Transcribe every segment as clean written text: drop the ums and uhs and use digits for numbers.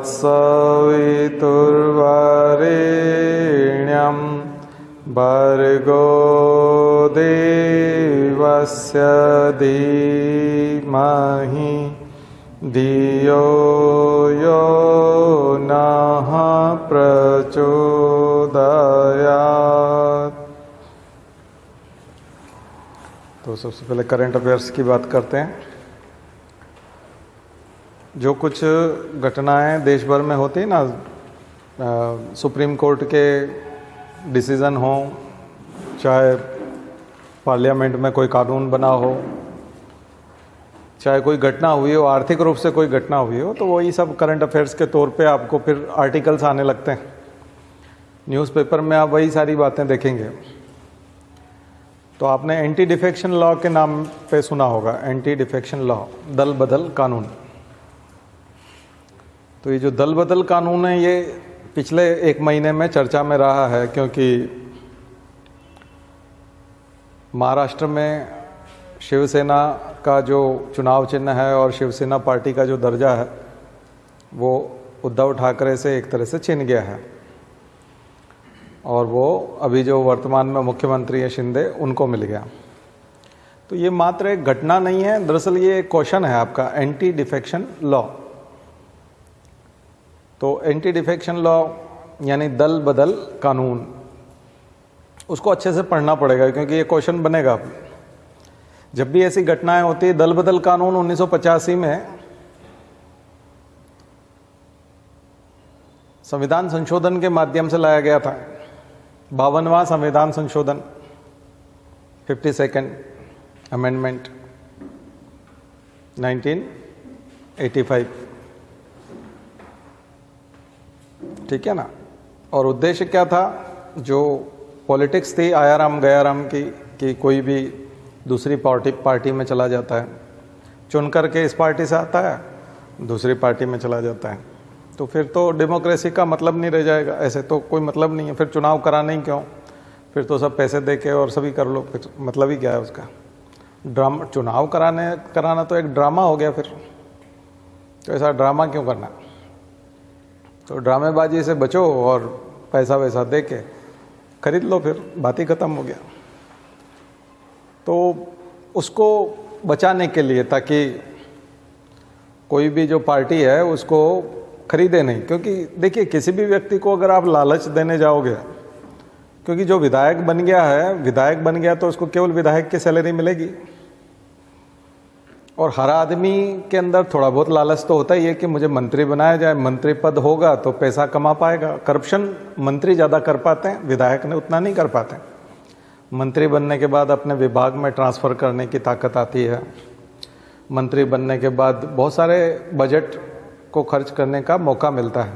तत्सवितुर्वरेण्यं भर्गो देवस्य धीमहि धियो यो नः प्रचोदयात्। तो सबसे पहले करंट अफेयर्स की बात करते हैं। जो कुछ घटनाएं देश भर में होती है ना, सुप्रीम कोर्ट के डिसीज़न हो, चाहे पार्लियामेंट में कोई कानून बना हो, चाहे कोई घटना हुई हो, आर्थिक रूप से कोई घटना हुई हो, तो वही सब करंट अफेयर्स के तौर पे आपको फिर आर्टिकल्स आने लगते हैं। न्यूज़पेपर में आप वही सारी बातें देखेंगे। तो आपने एंटी डिफेक्शन लॉ के नाम पे सुना होगा, एंटी डिफेक्शन लॉ, दल बदल कानून। तो ये जो दल बदल कानून है, ये पिछले एक महीने में चर्चा में रहा है, क्योंकि महाराष्ट्र में शिवसेना का जो चुनाव चिन्ह है और शिवसेना पार्टी का जो दर्जा है वो उद्धव ठाकरे से एक तरह से छिन गया है, और वो अभी जो वर्तमान में मुख्यमंत्री है शिंदे, उनको मिल गया। तो ये मात्र एक घटना नहीं है, दरअसल ये एक क्वेश्चन है आपका, एंटी डिफेक्शन लॉ। तो एंटी डिफेक्शन लॉ यानी दल बदल कानून, उसको अच्छे से पढ़ना पड़ेगा, क्योंकि ये क्वेश्चन बनेगा। जब भी ऐसी घटनाएं होती है, दल बदल कानून 1985 में संविधान संशोधन के माध्यम से लाया गया था। 52वां संविधान संशोधन, 52nd अमेंडमेंट 1985, ठीक है ना। और उद्देश्य क्या था, जो पॉलिटिक्स थी आयाराम गयाराम की, कि कोई भी दूसरी पार्टी में चला जाता है, चुन करके इस पार्टी से आता है, दूसरी पार्टी में चला जाता है, तो फिर तो डेमोक्रेसी का मतलब नहीं रह जाएगा। ऐसे तो कोई मतलब नहीं है, फिर चुनाव कराने ही क्यों, फिर तो सब पैसे दे के और सभी कर लो, फिर मतलब ही क्या है उसका। ड्रामा, चुनाव कराना तो एक ड्रामा हो गया फिर, तो ऐसा ड्रामा क्यों करना। तो ड्रामेबाजी से बचो और पैसा वैसा दे के खरीद लो, फिर बात ही ख़त्म हो गया। तो उसको बचाने के लिए, ताकि कोई भी जो पार्टी है उसको खरीदे नहीं, क्योंकि देखिए किसी भी व्यक्ति को अगर आप लालच देने जाओगे, क्योंकि जो विधायक बन गया तो उसको केवल विधायक की सैलरी मिलेगी, और हर आदमी के अंदर थोड़ा बहुत लालच तो होता ही है कि मुझे मंत्री बनाया जाए, मंत्री पद होगा तो पैसा कमा पाएगा। करप्शन मंत्री ज़्यादा कर पाते हैं, विधायक ने उतना नहीं कर पाते। मंत्री बनने के बाद अपने विभाग में ट्रांसफ़र करने की ताकत आती है। मंत्री बनने के बाद बहुत सारे बजट को खर्च करने का मौका मिलता है।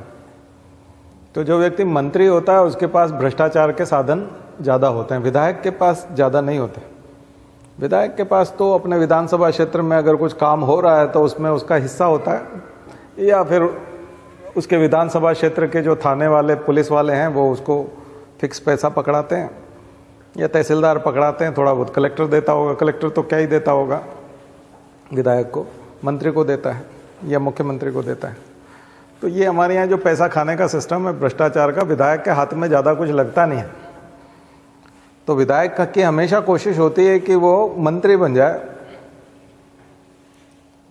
तो जो व्यक्ति मंत्री होता है उसके पास भ्रष्टाचार के साधन ज़्यादा होते हैं, विधायक के पास ज़्यादा नहीं होते। विधायक के पास तो अपने विधानसभा क्षेत्र में अगर कुछ काम हो रहा है तो उसमें उसका हिस्सा होता है, या फिर उसके विधानसभा क्षेत्र के जो थाने वाले पुलिस वाले हैं वो उसको फिक्स पैसा पकड़ाते हैं, या तहसीलदार पकड़ाते हैं, थोड़ा बहुत कलेक्टर देता होगा। कलेक्टर तो क्या ही देता होगा विधायक को, मंत्री को देता है या मुख्यमंत्री को देता है। तो ये हमारे यहाँ जो पैसा खाने का सिस्टम है भ्रष्टाचार का, विधायक के हाथ में ज़्यादा कुछ लगता नहीं है। तो विधायक की हमेशा कोशिश होती है कि वो मंत्री बन जाए,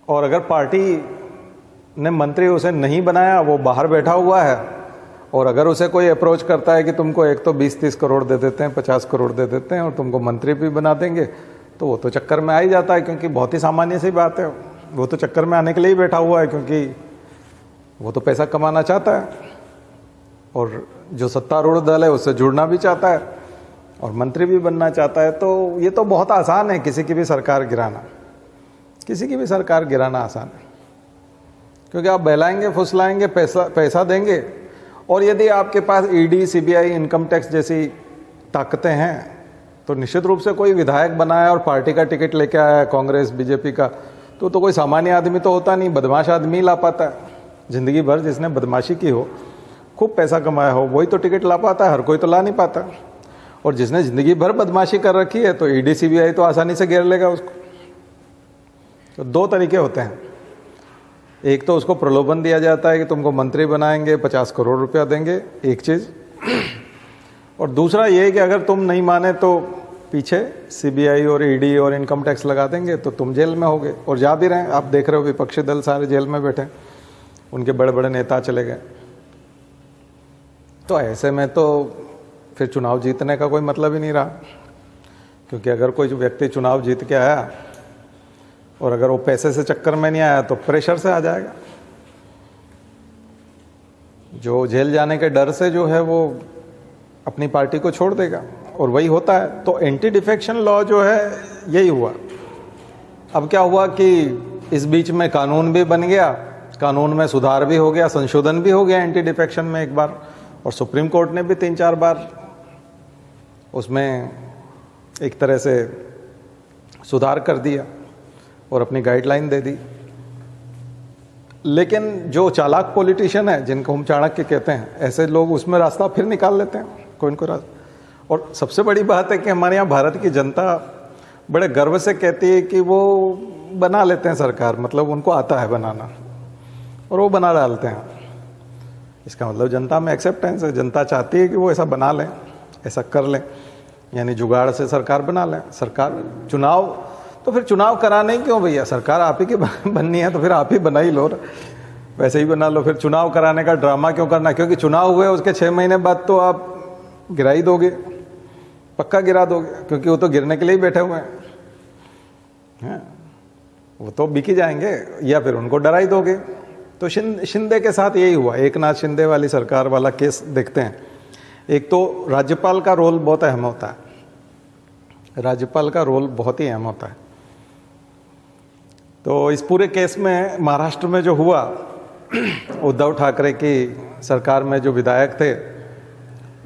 और अगर पार्टी ने मंत्री उसे नहीं बनाया, वो बाहर बैठा हुआ है, और अगर उसे कोई अप्रोच करता है कि तुमको एक तो 20-30 करोड़ दे देते हैं, 50 करोड़ दे देते हैं और तुमको मंत्री भी बना देंगे, तो वो तो चक्कर में आ ही जाता है, क्योंकि बहुत ही सामान्य सी बात है। वो तो चक्कर में आने के लिए ही बैठा हुआ है, क्योंकि वो तो पैसा कमाना चाहता है, और जो सत्तारूढ़ दल है उससे जुड़ना भी चाहता है, और मंत्री भी बनना चाहता है। तो ये तो बहुत आसान है किसी की भी सरकार गिराना, किसी की भी सरकार गिराना आसान है, क्योंकि आप बहलाएंगे, फुसलाएंगे, पैसा देंगे, और यदि आपके पास ईडी, सीबीआई, इनकम टैक्स जैसी ताकतें हैं, तो निश्चित रूप से कोई विधायक बनाया और पार्टी का टिकट लेके आया है, कांग्रेस बीजेपी का, तो कोई सामान्य आदमी तो होता नहीं, बदमाश आदमी ला पाता है। ज़िंदगी भर जिसने बदमाशी की हो, खूब पैसा कमाया हो, वही तो टिकट ला पाता है, हर कोई तो ला नहीं पाता। और जिसने ज़िंदगी भर बदमाशी कर रखी है तो ईडी सीबीआई तो आसानी से घेर लेगा उसको। तो दो तरीके होते हैं, एक तो उसको प्रलोभन दिया जाता है कि तुमको मंत्री बनाएंगे, 50 करोड़ रुपया देंगे, एक चीज़। और दूसरा ये कि अगर तुम नहीं माने तो पीछे सीबीआई और ईडी और इनकम टैक्स लगा देंगे तो तुम जेल में होगे। और जा भी रहे हैं, आप देख रहे हो विपक्षी दल सारे जेल में बैठे, उनके बड़े बड़े नेता चले गए। तो ऐसे में तो फिर चुनाव जीतने का कोई मतलब ही नहीं रहा, क्योंकि अगर कोई व्यक्ति चुनाव जीत के आया और अगर वो पैसे से चक्कर में नहीं आया तो प्रेशर से आ जाएगा, जो जेल जाने के डर से जो है वो अपनी पार्टी को छोड़ देगा, और वही होता है। तो एंटी डिफेक्शन लॉ जो है यही हुआ। अब क्या हुआ कि इस बीच में कानून भी बन गया, कानून में सुधार भी हो गया, संशोधन भी हो गया एंटी डिफेक्शन में एक बार, और सुप्रीम कोर्ट ने भी 3-4 बार उसमें एक तरह से सुधार कर दिया और अपनी गाइडलाइन दे दी। लेकिन जो चालाक पॉलिटिशियन है, जिनको हम चाणक्य कहते हैं, ऐसे लोग उसमें रास्ता फिर निकाल लेते हैं कोई न कोई रास्ता। और सबसे बड़ी बात है कि हमारे यहाँ भारत की जनता बड़े गर्व से कहती है कि वो बना लेते हैं सरकार, मतलब उनको आता है बनाना और वो बना डालते हैं। इसका मतलब जनता में एक्सेप्टेंस है, जनता चाहती है कि वो ऐसा बना लें, ऐसा कर लें, यानी जुगाड़ से सरकार बना लें। सरकार चुनाव, तो फिर चुनाव कराने क्यों भैया, सरकार आप ही की बननी है तो फिर आप ही बना ही लो, वैसे ही बना लो। फिर चुनाव कराने का ड्रामा क्यों करना, क्योंकि चुनाव हुए उसके 6 महीने बाद तो आप गिरा ही दोगे, पक्का गिरा दोगे, क्योंकि वो तो गिरने के लिए ही बैठे हुए हैं, वो तो बिक ही जाएंगे, या फिर उनको डरा ही दोगे। तो शिंदे के साथ यही हुआ, एकनाथ शिंदे वाली सरकार वाला केस देखते हैं। एक तो राज्यपाल का रोल बहुत अहम होता है, राज्यपाल का रोल बहुत ही अहम होता है। तो इस पूरे केस में महाराष्ट्र में जो हुआ, उद्धव ठाकरे की सरकार में जो विधायक थे,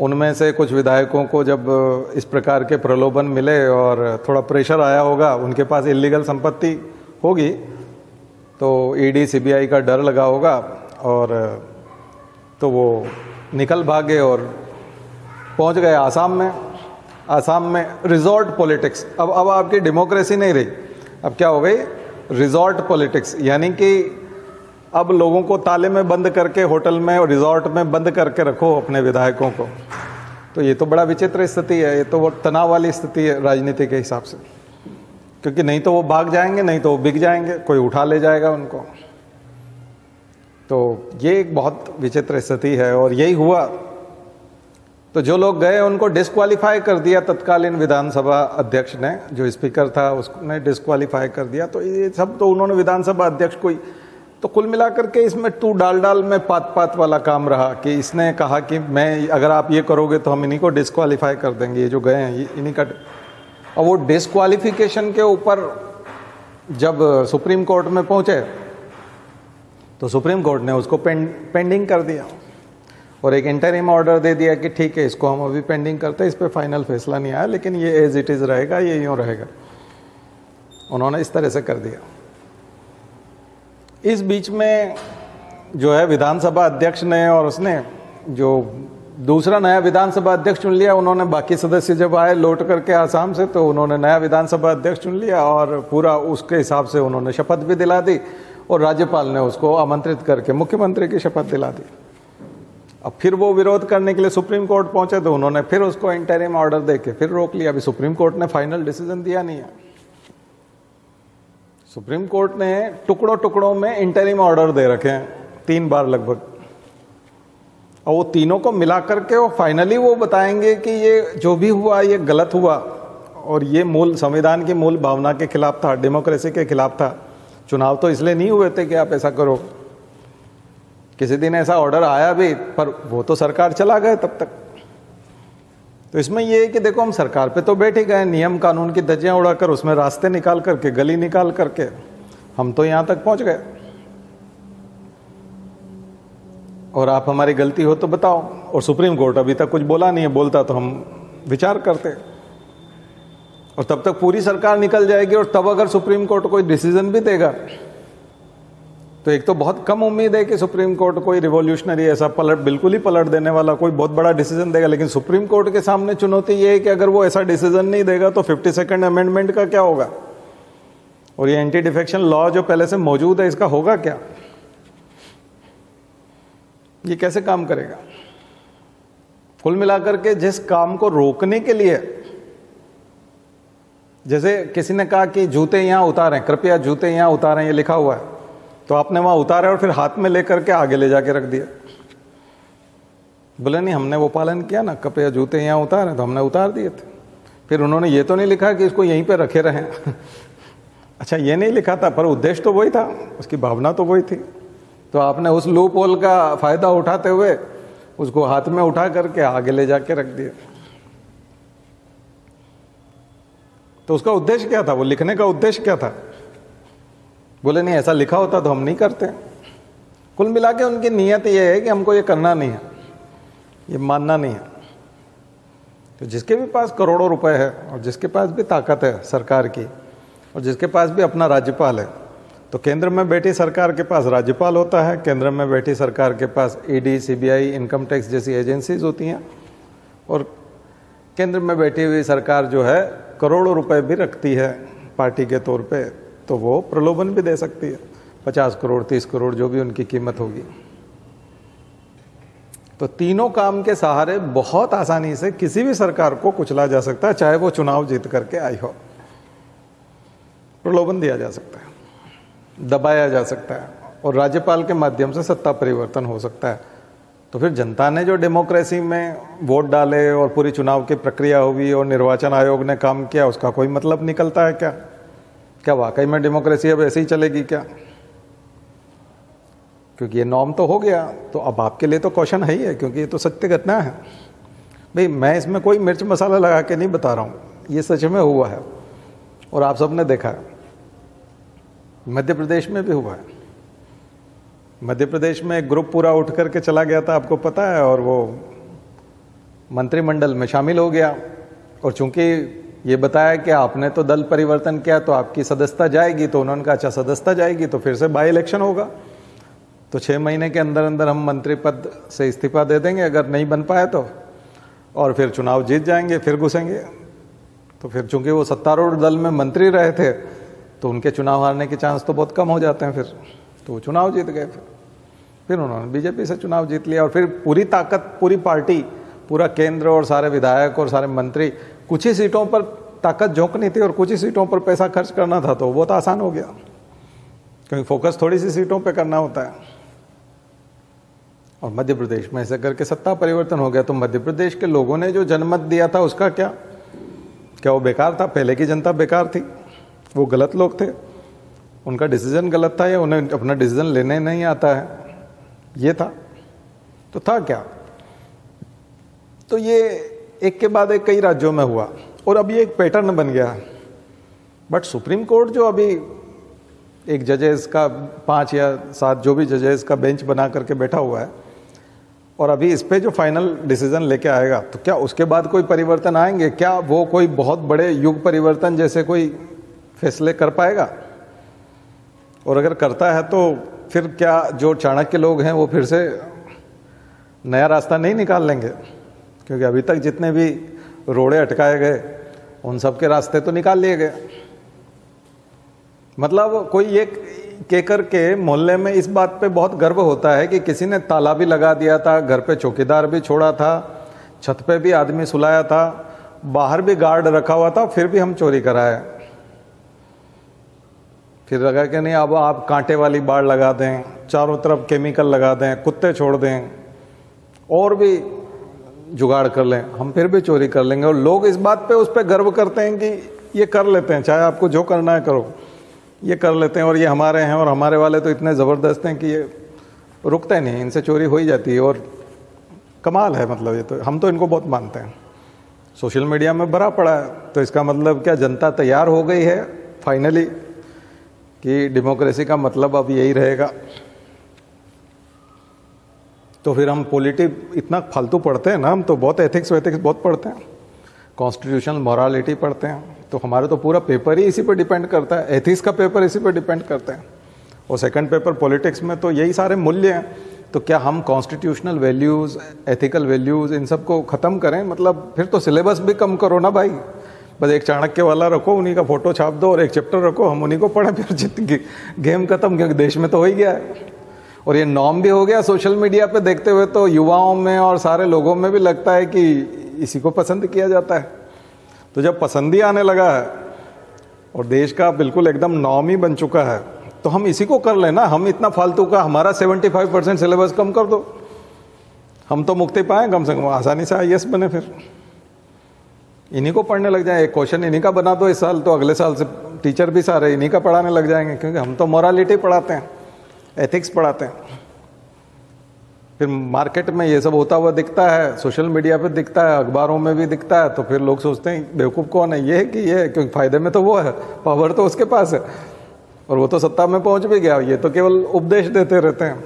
उनमें से कुछ विधायकों को जब इस प्रकार के प्रलोभन मिले और थोड़ा प्रेशर आया होगा, उनके पास इलीगल संपत्ति होगी, तो ईडी सीबीआई का डर लगा होगा, और तो वो निकल भागे और पहुंच गए आसाम में। आसाम में रिजॉर्ट पॉलिटिक्स, अब आपकी डेमोक्रेसी नहीं रही, अब क्या हो गई, रिजॉर्ट पॉलिटिक्स, यानी कि अब लोगों को ताले में बंद करके होटल में और रिजॉर्ट में बंद करके रखो अपने विधायकों को। तो ये तो बड़ा विचित्र स्थिति है, ये तो वो तनाव वाली स्थिति है राजनीति के हिसाब से, क्योंकि नहीं तो वो भाग जाएंगे, नहीं तो वो बिक जाएंगे, कोई उठा ले जाएगा उनको। तो ये एक बहुत विचित्र स्थिति है, और यही हुआ। तो जो लोग गए उनको डिस्क्वालीफाई कर दिया तत्कालीन विधानसभा अध्यक्ष ने, जो स्पीकर था उसने डिस्क्वालीफाई कर दिया। तो ये सब तो उन्होंने विधानसभा अध्यक्ष को, तो कुल मिलाकर के इसमें तू डाल में पात वाला काम रहा, कि इसने कहा कि मैं, अगर आप ये करोगे तो हम इन्हीं को डिस्क्वालीफाई कर देंगे, ये जो गए हैं ये इन्हीं का। और वो डिस्क्वालिफिकेशन के ऊपर जब सुप्रीम कोर्ट में पहुंचे तो सुप्रीम कोर्ट ने उसको पेंडिंग कर दिया और एक इंटरिम ऑर्डर दे दिया कि ठीक है, इसको हम अभी पेंडिंग करते हैं, इस पर फाइनल फैसला नहीं आया, लेकिन ये एज इट इज़ रहेगा, ये यूँ रहेगा। उन्होंने इस तरह से कर दिया। इस बीच में जो है विधानसभा अध्यक्ष ने, और उसने जो दूसरा नया विधानसभा अध्यक्ष चुन लिया, उन्होंने बाकी सदस्य जब आए लौट करके आसाम से, तो उन्होंने नया विधानसभा अध्यक्ष चुन लिया और पूरा उसके हिसाब से उन्होंने शपथ भी दिला दी, और राज्यपाल ने उसको आमंत्रित करके मुख्यमंत्री की शपथ दिला दी। अब फिर वो विरोध करने के लिए सुप्रीम कोर्ट पहुंचे, तो उन्होंने फिर उसको इंटरिम ऑर्डर देके फिर रोक लिया। अभी सुप्रीम कोर्ट ने फाइनल डिसीजन दिया नहीं है। सुप्रीम कोर्ट ने टुकड़ों टुकड़ों में इंटरिम ऑर्डर दे रखे हैं 3 बार लगभग, और वो तीनों को मिला करके वो फाइनली वो बताएंगे कि ये जो भी हुआ ये गलत हुआ, और ये मूल संविधान की मूल भावना के खिलाफ था, डेमोक्रेसी के खिलाफ था। चुनाव तो इसलिए नहीं हुए थे कि आप ऐसा करो। किसी दिन ऐसा ऑर्डर आया भी, पर वो तो सरकार चला गए तब तक। तो इसमें ये है कि देखो, हम सरकार पे तो बैठ ही गए, नियम कानून की धज्जियां उड़ाकर, उसमें रास्ते निकाल करके, गली निकाल करके हम तो यहां तक पहुंच गए, और आप हमारी गलती हो तो बताओ। और सुप्रीम कोर्ट अभी तक कुछ बोला नहीं है, बोलता तो हम विचार करते, और तब तक पूरी सरकार निकल जाएगी। और तब अगर सुप्रीम कोर्ट कोई डिसीजन भी देगा, तो एक तो बहुत कम उम्मीद है कि सुप्रीम कोर्ट कोई रिवॉल्यूशनरी ऐसा बिल्कुल ही पलट देने वाला कोई बहुत बड़ा डिसीजन देगा। लेकिन सुप्रीम कोर्ट के सामने चुनौती ये है कि अगर वो ऐसा डिसीजन नहीं देगा तो 52nd अमेंडमेंट का क्या होगा, और ये एंटी डिफेक्शन लॉ जो पहले से मौजूद है इसका होगा क्या। ये कैसे काम करेगा? कुल मिलाकर के जिस काम को रोकने के लिए, जैसे किसी ने कहा कि जूते यहां उतारें, कृपया जूते यहां उतारें, ये लिखा हुआ है, तो आपने वहां उतारे और फिर हाथ में लेकर के आगे ले जाके रख दिया। बोले नहीं, हमने वो पालन किया ना, कृपया जूते यहां उतारें, तो हमने उतार दिए थे। फिर उन्होंने ये तो नहीं लिखा कि इसको यहीं पे रखे रहें अच्छा, ये नहीं लिखा था, पर उद्देश्य तो वही था, उसकी भावना तो वही थी। तो आपने उस लूप होल का फायदा उठाते हुए उसको हाथ में उठा करके आगे ले जाके रख दिया। तो उसका उद्देश्य क्या था? वो लिखने का उद्देश्य क्या था? बोले नहीं, ऐसा लिखा होता तो हम नहीं करते। कुल मिला के उनकी नीयत ये है कि हमको ये करना नहीं है, ये मानना नहीं है। तो जिसके भी पास करोड़ों रुपए है और जिसके पास भी ताकत है सरकार की और जिसके पास भी अपना राज्यपाल है, तो केंद्र में बैठी सरकार के पास राज्यपाल होता है, केंद्र में बैठी सरकार के पास ईडी, सीबीआई, इनकम टैक्स जैसी एजेंसीज होती हैं, और केंद्र में बैठी हुई सरकार जो है करोड़ों रुपए भी रखती है पार्टी के तौर पे, तो वो प्रलोभन भी दे सकती है, 50 करोड़ 30 करोड़ जो भी उनकी कीमत होगी। तो तीनों काम के सहारे बहुत आसानी से किसी भी सरकार को कुचला जा सकता है, चाहे वो चुनाव जीत करके आई हो। प्रलोभन दिया जा सकता है, दबाया जा सकता है, और राज्यपाल के माध्यम से सत्ता परिवर्तन हो सकता है। तो फिर जनता ने जो डेमोक्रेसी में वोट डाले और पूरी चुनाव की प्रक्रिया हुई और निर्वाचन आयोग ने काम किया, उसका कोई मतलब निकलता है क्या? क्या वाकई में डेमोक्रेसी अब ऐसे ही चलेगी क्या? क्योंकि ये नॉर्म तो हो गया, तो अब आपके लिए तो क्वेश्चन है ही है, क्योंकि ये तो सत्य घटना है भाई। मैं इसमें कोई मिर्च मसाला लगा के नहीं बता रहा हूँ, ये सच में हुआ है और आप सबने देखा है। मध्य प्रदेश में भी हुआ है। मध्य प्रदेश में एक ग्रुप पूरा उठ करके चला गया था, आपको पता है, और वो मंत्रिमंडल में शामिल हो गया। और चूंकि ये बताया कि आपने तो दल परिवर्तन किया तो आपकी सदस्यता जाएगी, तो उन्होंने कहा अच्छा सदस्यता जाएगी तो फिर से बाई इलेक्शन होगा, तो 6 महीने के अंदर अंदर हम मंत्री पद से इस्तीफा दे देंगे अगर नहीं बन पाए तो, और फिर चुनाव जीत जाएंगे, फिर घुसेंगे। तो फिर चूंकि वो सत्तारूढ़ दल में मंत्री रहे थे तो उनके चुनाव हारने के चांस तो बहुत कम हो जाते हैं, फिर तो वो चुनाव जीत गए। फिर उन्होंने बीजेपी से चुनाव जीत लिया, और फिर पूरी ताकत, पूरी पार्टी, पूरा केंद्र और सारे विधायक और सारे मंत्री, कुछ ही सीटों पर ताकत झोंकनी थी और कुछ ही सीटों पर पैसा खर्च करना था, तो बहुत आसान हो गया, क्योंकि फोकस थोड़ी सी सीटों पे करना होता है। और मध्य प्रदेश में ऐसे करके सत्ता परिवर्तन हो गया। तो मध्य प्रदेश के लोगों ने जो जनमत दिया था उसका क्या वो बेकार था? पहले की जनता बेकार थी? वो गलत लोग थे? उनका डिसीजन गलत था, या उन्हें अपना डिसीजन लेने नहीं आता है? ये था, तो था क्या? तो ये एक के बाद एक कई राज्यों में हुआ और अब ये एक पैटर्न बन गया। बट सुप्रीम कोर्ट जो अभी एक जजेस का 5 या 7 जो भी जजेस का बेंच बना करके बैठा हुआ है, और अभी इस पे जो फाइनल डिसीजन लेके आएगा, तो क्या उसके बाद कोई परिवर्तन आएंगे? क्या वो कोई बहुत बड़े युग परिवर्तन जैसे कोई फैसले कर पाएगा? और अगर करता है तो फिर क्या जो चाणक्य लोग हैं वो फिर से नया रास्ता नहीं निकाल लेंगे? क्योंकि अभी तक जितने भी रोड़े अटकाए गए उन सब के रास्ते तो निकाल लिए गए। मतलब कोई ये कहकर के मोहल्ले में इस बात पे बहुत गर्व होता है कि किसी ने ताला भी लगा दिया था, घर पे चौकीदार भी छोड़ा था, छत पे भी आदमी सुलाया था, बाहर भी गार्ड रखा हुआ था, फिर भी हम चोरी कराए। फिर लगा कि नहीं, अब आप कांटे वाली बाड़ लगा दें, चारों तरफ केमिकल लगा दें, कुत्ते छोड़ दें, और भी जुगाड़ कर लें, हम फिर भी चोरी कर लेंगे। और लोग इस बात पे उस पर गर्व करते हैं कि ये कर लेते हैं, चाहे आपको जो करना है करो, ये कर लेते हैं, और ये हमारे हैं, और हमारे वाले तो इतने ज़बरदस्त हैं कि ये रुकते नहीं, इनसे चोरी हो ही जाती है। और कमाल है, मतलब ये तो हम तो इनको बहुत मानते हैं। सोशल मीडिया में भरा पड़ा है, तो इसका मतलब क्या जनता तैयार हो गई है फाइनली कि डेमोक्रेसी का मतलब अब यही रहेगा? तो फिर हम पॉलिटी इतना फालतू पढ़ते हैं ना, हम तो बहुत एथिक्स वेथिक्स बहुत पढ़ते हैं, कॉन्स्टिट्यूशनल मॉरालिटी पढ़ते हैं, तो हमारा तो पूरा पेपर ही इसी पर डिपेंड करता है, एथिक्स का पेपर इसी पर डिपेंड करता है। और सेकंड पेपर पॉलिटिक्स में तो यही सारे मूल्य हैं। तो क्या हम कॉन्स्टिट्यूशनल वैल्यूज़, एथिकल वैल्यूज़, इन सब को ख़त्म करें? मतलब फिर तो सिलेबस भी कम करो ना भाई, बस एक चाणक्य वाला रखो, उन्हीं का फोटो छाप दो और एक चैप्टर रखो, हम उन्हीं को पढ़ें, फिर जितनी गेम खत्म, क्योंकि देश में तो हो ही गया है। और ये नॉर्म भी हो गया सोशल मीडिया पे देखते हुए, तो युवाओं में और सारे लोगों में भी लगता है कि इसी को पसंद किया जाता है। तो जब पसंद ही आने लगा है और देश का बिल्कुल एकदम नॉर्म ही बन चुका है, तो हम इसी को कर लेना। हम इतना फालतू का, हमारा 75% सिलेबस कम कर दो, हम तो मुक्ति पाएँ कम से कम, आसानी से IAS बने, फिर इन्हीं को पढ़ने लग जाए। एक क्वेश्चन इन्हीं का बना दो इस साल, तो अगले साल से टीचर भी सारे इन्हीं का पढ़ाने लग जाएंगे, क्योंकि हम तो मोरालिटी पढ़ाते हैं, एथिक्स पढ़ाते हैं। फिर मार्केट में ये सब होता हुआ दिखता है, सोशल मीडिया पे दिखता है, अखबारों में भी दिखता है, तो फिर लोग सोचते हैं बेवकूफ़ कौन है, ये है कि ये है, क्योंकि फ़ायदे में तो वो है, पावर तो उसके पास है और वो तो सत्ता में पहुंच भी गया, ये तो केवल उपदेश देते रहते हैं।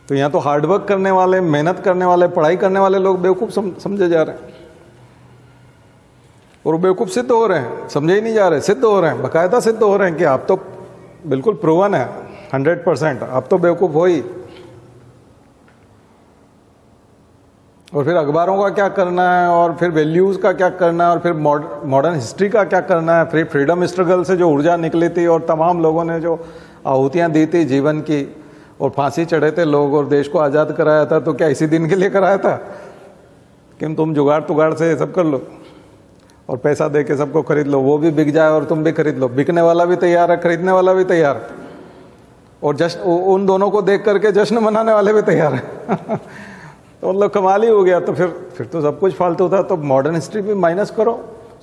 तो यहाँ तो हार्डवर्क करने वाले, मेहनत करने वाले, पढ़ाई करने वाले लोग बेवकूफ़ समझे जा रहे हैं, और बेवकूफ़ सिद्ध हो रहे हैं, समझे ही नहीं जा रहे, सिद्ध हो रहे हैं, बाकायदा सिद्ध हो रहे हैं कि आप तो बिल्कुल प्रूवन है 100%, आप तो बेवकूफ़ हो ही। और फिर अखबारों का क्या करना है, और फिर वैल्यूज़ का क्या करना है, और फिर मॉडर्न हिस्ट्री का क्या करना है, फिर फ्रीडम स्ट्रगल से जो ऊर्जा निकली थी और तमाम लोगों ने जो आहुतियाँ दी थी जीवन की, और फांसी चढ़े थे लोग और देश को आज़ाद कराया था, तो क्या इसी दिन के लिए कराया था कि तुम जुगाड़ तुगाड़ से सब कर लो और पैसा दे के सबको खरीद लो, वो भी बिक जाए और तुम भी खरीद लो। बिकने वाला भी तैयार है, खरीदने वाला भी तैयार है, और जश्न उन दोनों को देख करके जश्न मनाने वाले भी तैयार है। तो मतलब कमाल ही हो गया। तो फिर तो सब कुछ फालतू था। तो मॉडर्न हिस्ट्री भी माइनस करो।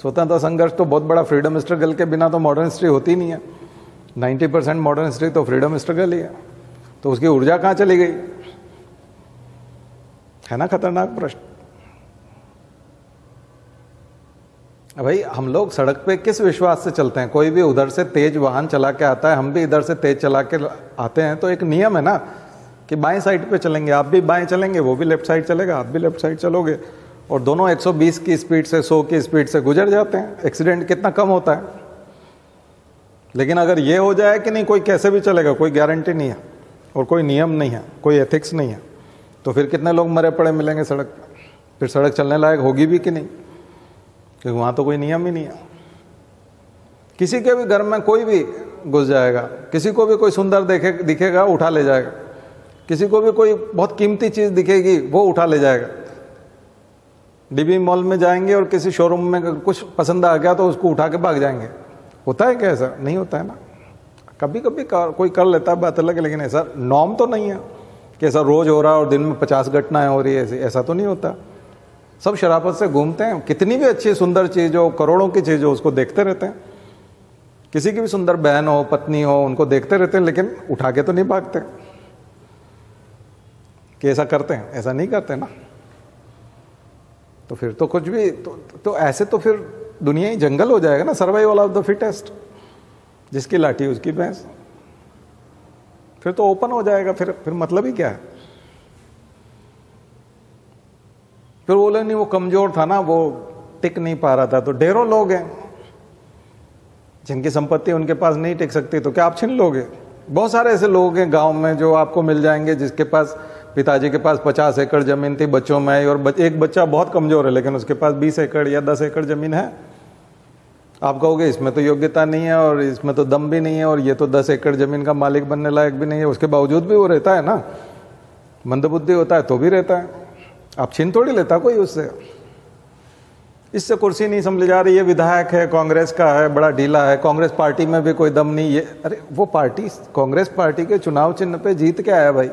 स्वतंत्रता संघर्ष तो बहुत बड़ा फ्रीडम स्ट्रगल के बिना तो मॉडर्न हिस्ट्री होती नहीं है। 90% मॉडर्न हिस्ट्री तो फ्रीडम स्ट्रगल ही है। तो उसकी ऊर्जा कहाँ चली गई? है ना खतरनाक प्रश्न। भाई हम लोग सड़क पे किस विश्वास से चलते हैं? कोई भी उधर से तेज वाहन चला के आता है, हम भी इधर से तेज चला के आते हैं, तो एक नियम है ना कि बाएं साइड पे चलेंगे, आप भी बाएं चलेंगे, वो भी लेफ्ट साइड चलेगा, आप भी लेफ्ट साइड चलोगे, और दोनों 120 की स्पीड से 100 की स्पीड से गुजर जाते हैं। एक्सीडेंट कितना कम होता है। लेकिन अगर ये हो जाए कि नहीं कोई कैसे भी चलेगा, कोई गारंटी नहीं है और कोई नियम नहीं है, कोई एथिक्स नहीं है, तो फिर कितने लोग मरे पड़े मिलेंगे सड़क पर? फिर सड़क चलने लायक होगी भी कि नहीं? क्योंकि वहाँ तो कोई नियम ही नहीं है। किसी के भी घर में कोई भी घुस जाएगा, किसी को भी कोई सुंदर दिखेगा उठा ले जाएगा, किसी को भी कोई बहुत कीमती चीज़ दिखेगी वो उठा ले जाएगा। डीबी मॉल में जाएंगे और किसी शोरूम में कुछ पसंद आ गया तो उसको उठा के भाग जाएंगे। होता है क्या ऐसा? नहीं होता है ना। कभी कभी कोई कर लेता है, बात अलग है, लेकिन ऐसा नॉर्म तो नहीं है कि ऐसा रोज़ हो रहा है और दिन में 50 घटनाएं हो रही है, ऐसा तो नहीं होता। सब शराफत से घूमते हैं, कितनी भी अच्छी सुंदर चीज़ हो, करोड़ों की चीज़ हो, उसको देखते रहते हैं। किसी की भी सुंदर बहन हो, पत्नी हो, उनको देखते रहते हैं, लेकिन उठा के तो नहीं भागते। कि ऐसा करते हैं? ऐसा नहीं करते ना। तो फिर तो कुछ भी तो ऐसे तो फिर दुनिया ही जंगल हो जाएगा ना। सर्वाइवल ऑफ द फिटेस्ट, जिसकी लाठी उसकी भैंस। फिर तो ओपन हो जाएगा। फिर मतलब ही क्या है? फिर बोले नहीं वो कमजोर था ना, वो टिक नहीं पा रहा था। तो ढेरों लोग हैं जिनकी संपत्ति उनके पास नहीं टिक सकती, तो क्या आप छीन लोगे? बहुत सारे ऐसे लोग हैं गांव में जो आपको मिल जाएंगे जिसके पास, पिताजी के पास 50 एकड़ जमीन थी बच्चों में, और एक बच्चा बहुत कमजोर है लेकिन उसके पास 20 एकड़ या 10 एकड़ जमीन है। आप कहोगे इसमें तो योग्यता नहीं है और इसमें तो दम भी नहीं है और ये तो 10 एकड़ जमीन का मालिक बनने लायक भी नहीं है। उसके बावजूद भी वो रहता है ना, मंदबुद्धि होता है तो भी रहता है। आप छीन थोड़ी लेता कोई उससे। इससे कुर्सी नहीं संभली जा रही है, विधायक है, कांग्रेस का है, बड़ा ढीला है, कांग्रेस पार्टी में भी कोई दम नहीं है। अरे वो पार्टी, कांग्रेस पार्टी के चुनाव चिन्ह पे जीत के आया भाई।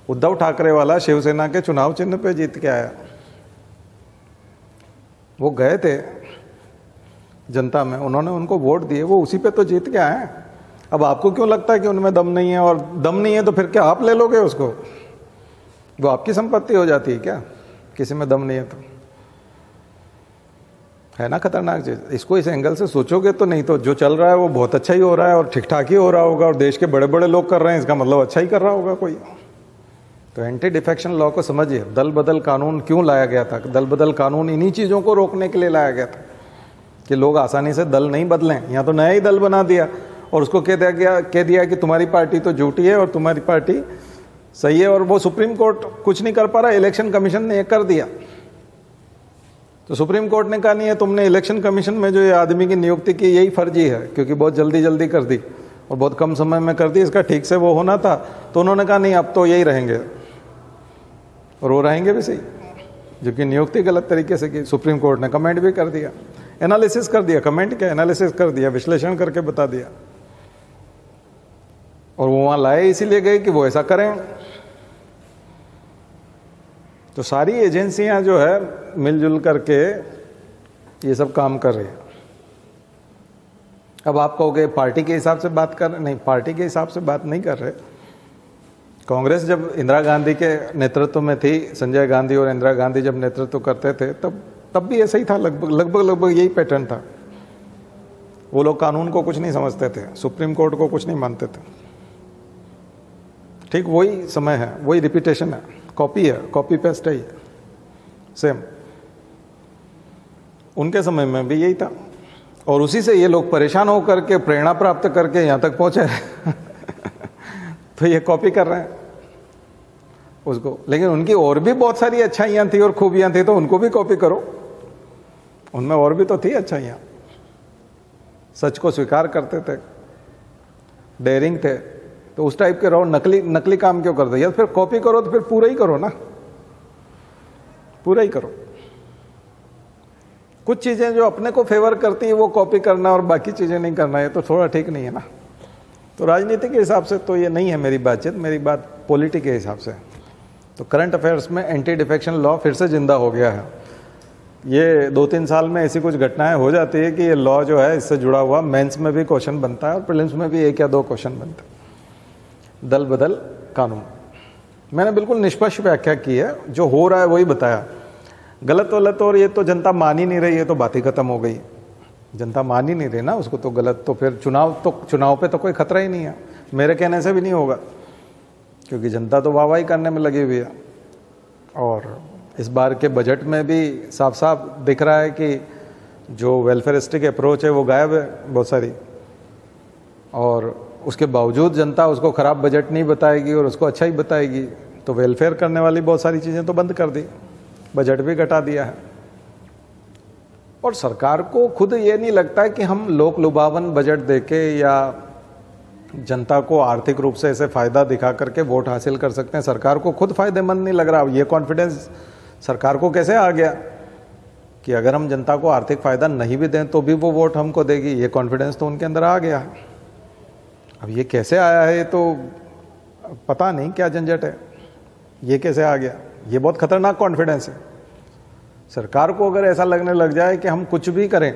उद्धव ठाकरे वाला शिवसेना के चुनाव चिन्ह पे जीत के आया। वो गए थे जनता में, उन्होंने उनको वोट दिए, वो उसी पे तो जीत के आए। अब आपको क्यों लगता है कि उनमें दम नहीं है? और दम नहीं है तो फिर क्या आप ले लोगे उसको? वो आपकी संपत्ति हो जाती है क्या? किसी में दम नहीं है तो। है ना खतरनाक चीज। इसको इस एंगल से सोचोगे तो नहीं तो जो चल रहा है वो बहुत अच्छा ही हो रहा है और ठीक ठाक ही हो रहा होगा, और देश के बड़े बड़े लोग कर रहे हैं, इसका मतलब अच्छा ही कर रहा होगा कोई। तो एंटी डिफेक्शन लॉ को समझिए। दल बदल कानून क्यों लाया गया था? दल बदल कानून इन्हीं चीज़ों को रोकने के लिए लाया गया था कि लोग आसानी से दल नहीं बदलें। यहाँ तो नया ही दल बना दिया और उसको कह दिया कि तुम्हारी पार्टी तो झूठी है और तुम्हारी पार्टी सही है। और वो सुप्रीम कोर्ट कुछ नहीं कर पा रहा, इलेक्शन कमीशन ने ये कर दिया। तो सुप्रीम कोर्ट ने कहा नहीं है, तुमने इलेक्शन कमीशन में जो ये आदमी की नियुक्ति की यही फर्जी है, क्योंकि बहुत जल्दी जल्दी कर दी। और बहुत कम समय में कर दी, इसका ठीक से वो होना था, तो उन्होंने कहा नहीं अब तो यही रहेंगे, और वो रहेंगे भी सही, जो कि नियुक्ति गलत तरीके से की। सुप्रीम कोर्ट ने कमेंट भी कर दिया, एनालिसिस कर दिया, कमेंट क्या एनालिसिस कर दिया, विश्लेषण करके बता दिया। और वो वहां लाए इसीलिए गए कि वो ऐसा करें। तो सारी एजेंसियां जो है मिलजुल करके ये सब काम कर रही है। अब आप कहोगे पार्टी के हिसाब से बात कर रहे, नहीं, पार्टी के हिसाब से बात नहीं कर रहे। कांग्रेस जब इंदिरा गांधी के नेतृत्व में थी, संजय गांधी और इंदिरा गांधी जब नेतृत्व करते थे, तब भी ऐसा ही था, लगभग यही पैटर्न था। वो लोग कानून को कुछ नहीं समझते थे, सुप्रीम कोर्ट को कुछ नहीं मानते थे। ठीक वही समय है, वही रिपीटेशन है, कॉपी है, कॉपी पेस्ट है, सेम। उनके समय में भी यही था, और उसी से ये लोग परेशान होकर के प्रेरणा प्राप्त करके यहाँ तक पहुंचे तो ये कॉपी कर रहे हैं उसको। लेकिन उनकी और भी बहुत सारी अच्छाइयाँ थी और खूबियाँ थी, तो उनको भी कॉपी करो, उनमें और भी तो थी अच्छाइयाँ। सच को स्वीकार करते थे, डेयरिंग थे, तो उस टाइप के रहो। नकली काम क्यों करते? या फिर कॉपी करो तो फिर पूरा ही करो ना, पूरा ही करो। कुछ चीजें जो अपने को फेवर करती है वो कॉपी करना और बाकी चीजें नहीं करना, ये तो थोड़ा ठीक नहीं है ना। तो राजनीति के हिसाब से तो ये नहीं है मेरी बातचीत, मेरी बात पॉलिटी के हिसाब से। तो करंट अफेयर्स में एंटी डिफेक्शन लॉ फिर से जिंदा हो गया है। ये 2-3 साल में ऐसी कुछ घटनाएं हो जाती है कि ये लॉ जो है इससे जुड़ा हुआ मेंस में भी क्वेश्चन बनता है और प्रीलिम्स में भी 1 या 2 क्वेश्चन बनते हैं। दल बदल कानून, मैंने बिल्कुल निष्पक्ष व्याख्या की है, जो हो रहा है वही बताया। गलत वलत और ये तो जनता मान ही नहीं रही है, तो बात ही खत्म हो गई। जनता मान ही नहीं रही ना उसको, तो गलत तो फिर चुनाव पे तो कोई खतरा ही नहीं है, मेरे कहने से भी नहीं होगा, क्योंकि जनता तो वाहवाही करने में लगी हुई है। और इस बार के बजट में भी साफ साफ दिख रहा है कि जो वेलफेयरिस्टिक अप्रोच है वो गायब है बहुत सारी, और उसके बावजूद जनता उसको खराब बजट नहीं बताएगी और उसको अच्छा ही बताएगी। तो वेलफेयर करने वाली बहुत सारी चीज़ें तो बंद कर दी, बजट भी घटा दिया है। और सरकार को खुद ये नहीं लगता है कि हम लोक लुभावन बजट देके या जनता को आर्थिक रूप से ऐसे फायदा दिखा करके वोट हासिल कर सकते हैं। सरकार को खुद फायदेमंद नहीं लग रहा। ये कॉन्फिडेंस सरकार को कैसे आ गया कि अगर हम जनता को आर्थिक फायदा नहीं भी दें तो भी वो वोट हमको देगी? ये कॉन्फिडेंस तो उनके अंदर आ गया। अब ये कैसे आया है ये तो पता नहीं, क्या झंझट है, ये कैसे आ गया? ये बहुत खतरनाक कॉन्फिडेंस है। सरकार को अगर ऐसा लगने लग जाए कि हम कुछ भी करें,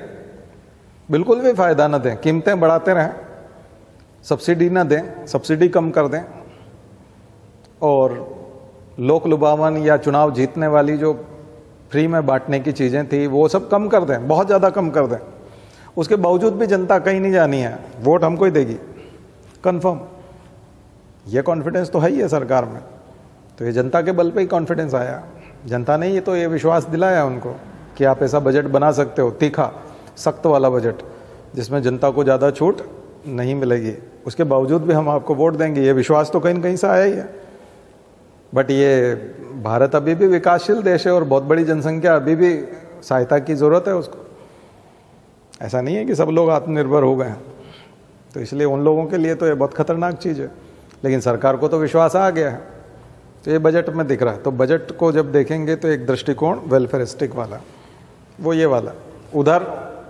बिल्कुल भी फायदा न दें, कीमतें बढ़ाते रहें, सब्सिडी न दें, सब्सिडी कम कर दें, और लोक लुभावन या चुनाव जीतने वाली जो फ्री में बांटने की चीज़ें थी वो सब कम कर दें, बहुत ज़्यादा कम कर दें, उसके बावजूद भी जनता कहीं नहीं जानी है, वोट हमको ही देगी कंफर्म। ये कॉन्फिडेंस तो है ही है सरकार में। तो ये जनता के बल पे ही कॉन्फिडेंस आया। जनता ने ये तो ये विश्वास दिलाया उनको कि आप ऐसा बजट बना सकते हो, तीखा सख्त वाला बजट जिसमें जनता को ज़्यादा छूट नहीं मिलेगी, उसके बावजूद भी हम आपको वोट देंगे। ये विश्वास तो कहीं न कहीं से आया ही है। बट ये भारत अभी भी विकासशील देश है और बहुत बड़ी जनसंख्या, अभी भी सहायता की ज़रूरत है उसको। ऐसा नहीं है कि सब लोग आत्मनिर्भर हो गए हैं। तो इसलिए उन लोगों के लिए तो ये बहुत खतरनाक चीज़ है। लेकिन सरकार को तो विश्वास आ गया है, तो ये बजट में दिख रहा है। तो बजट को जब देखेंगे तो एक दृष्टिकोण वेलफेयरिस्टिक वाला, वो ये वाला। उधर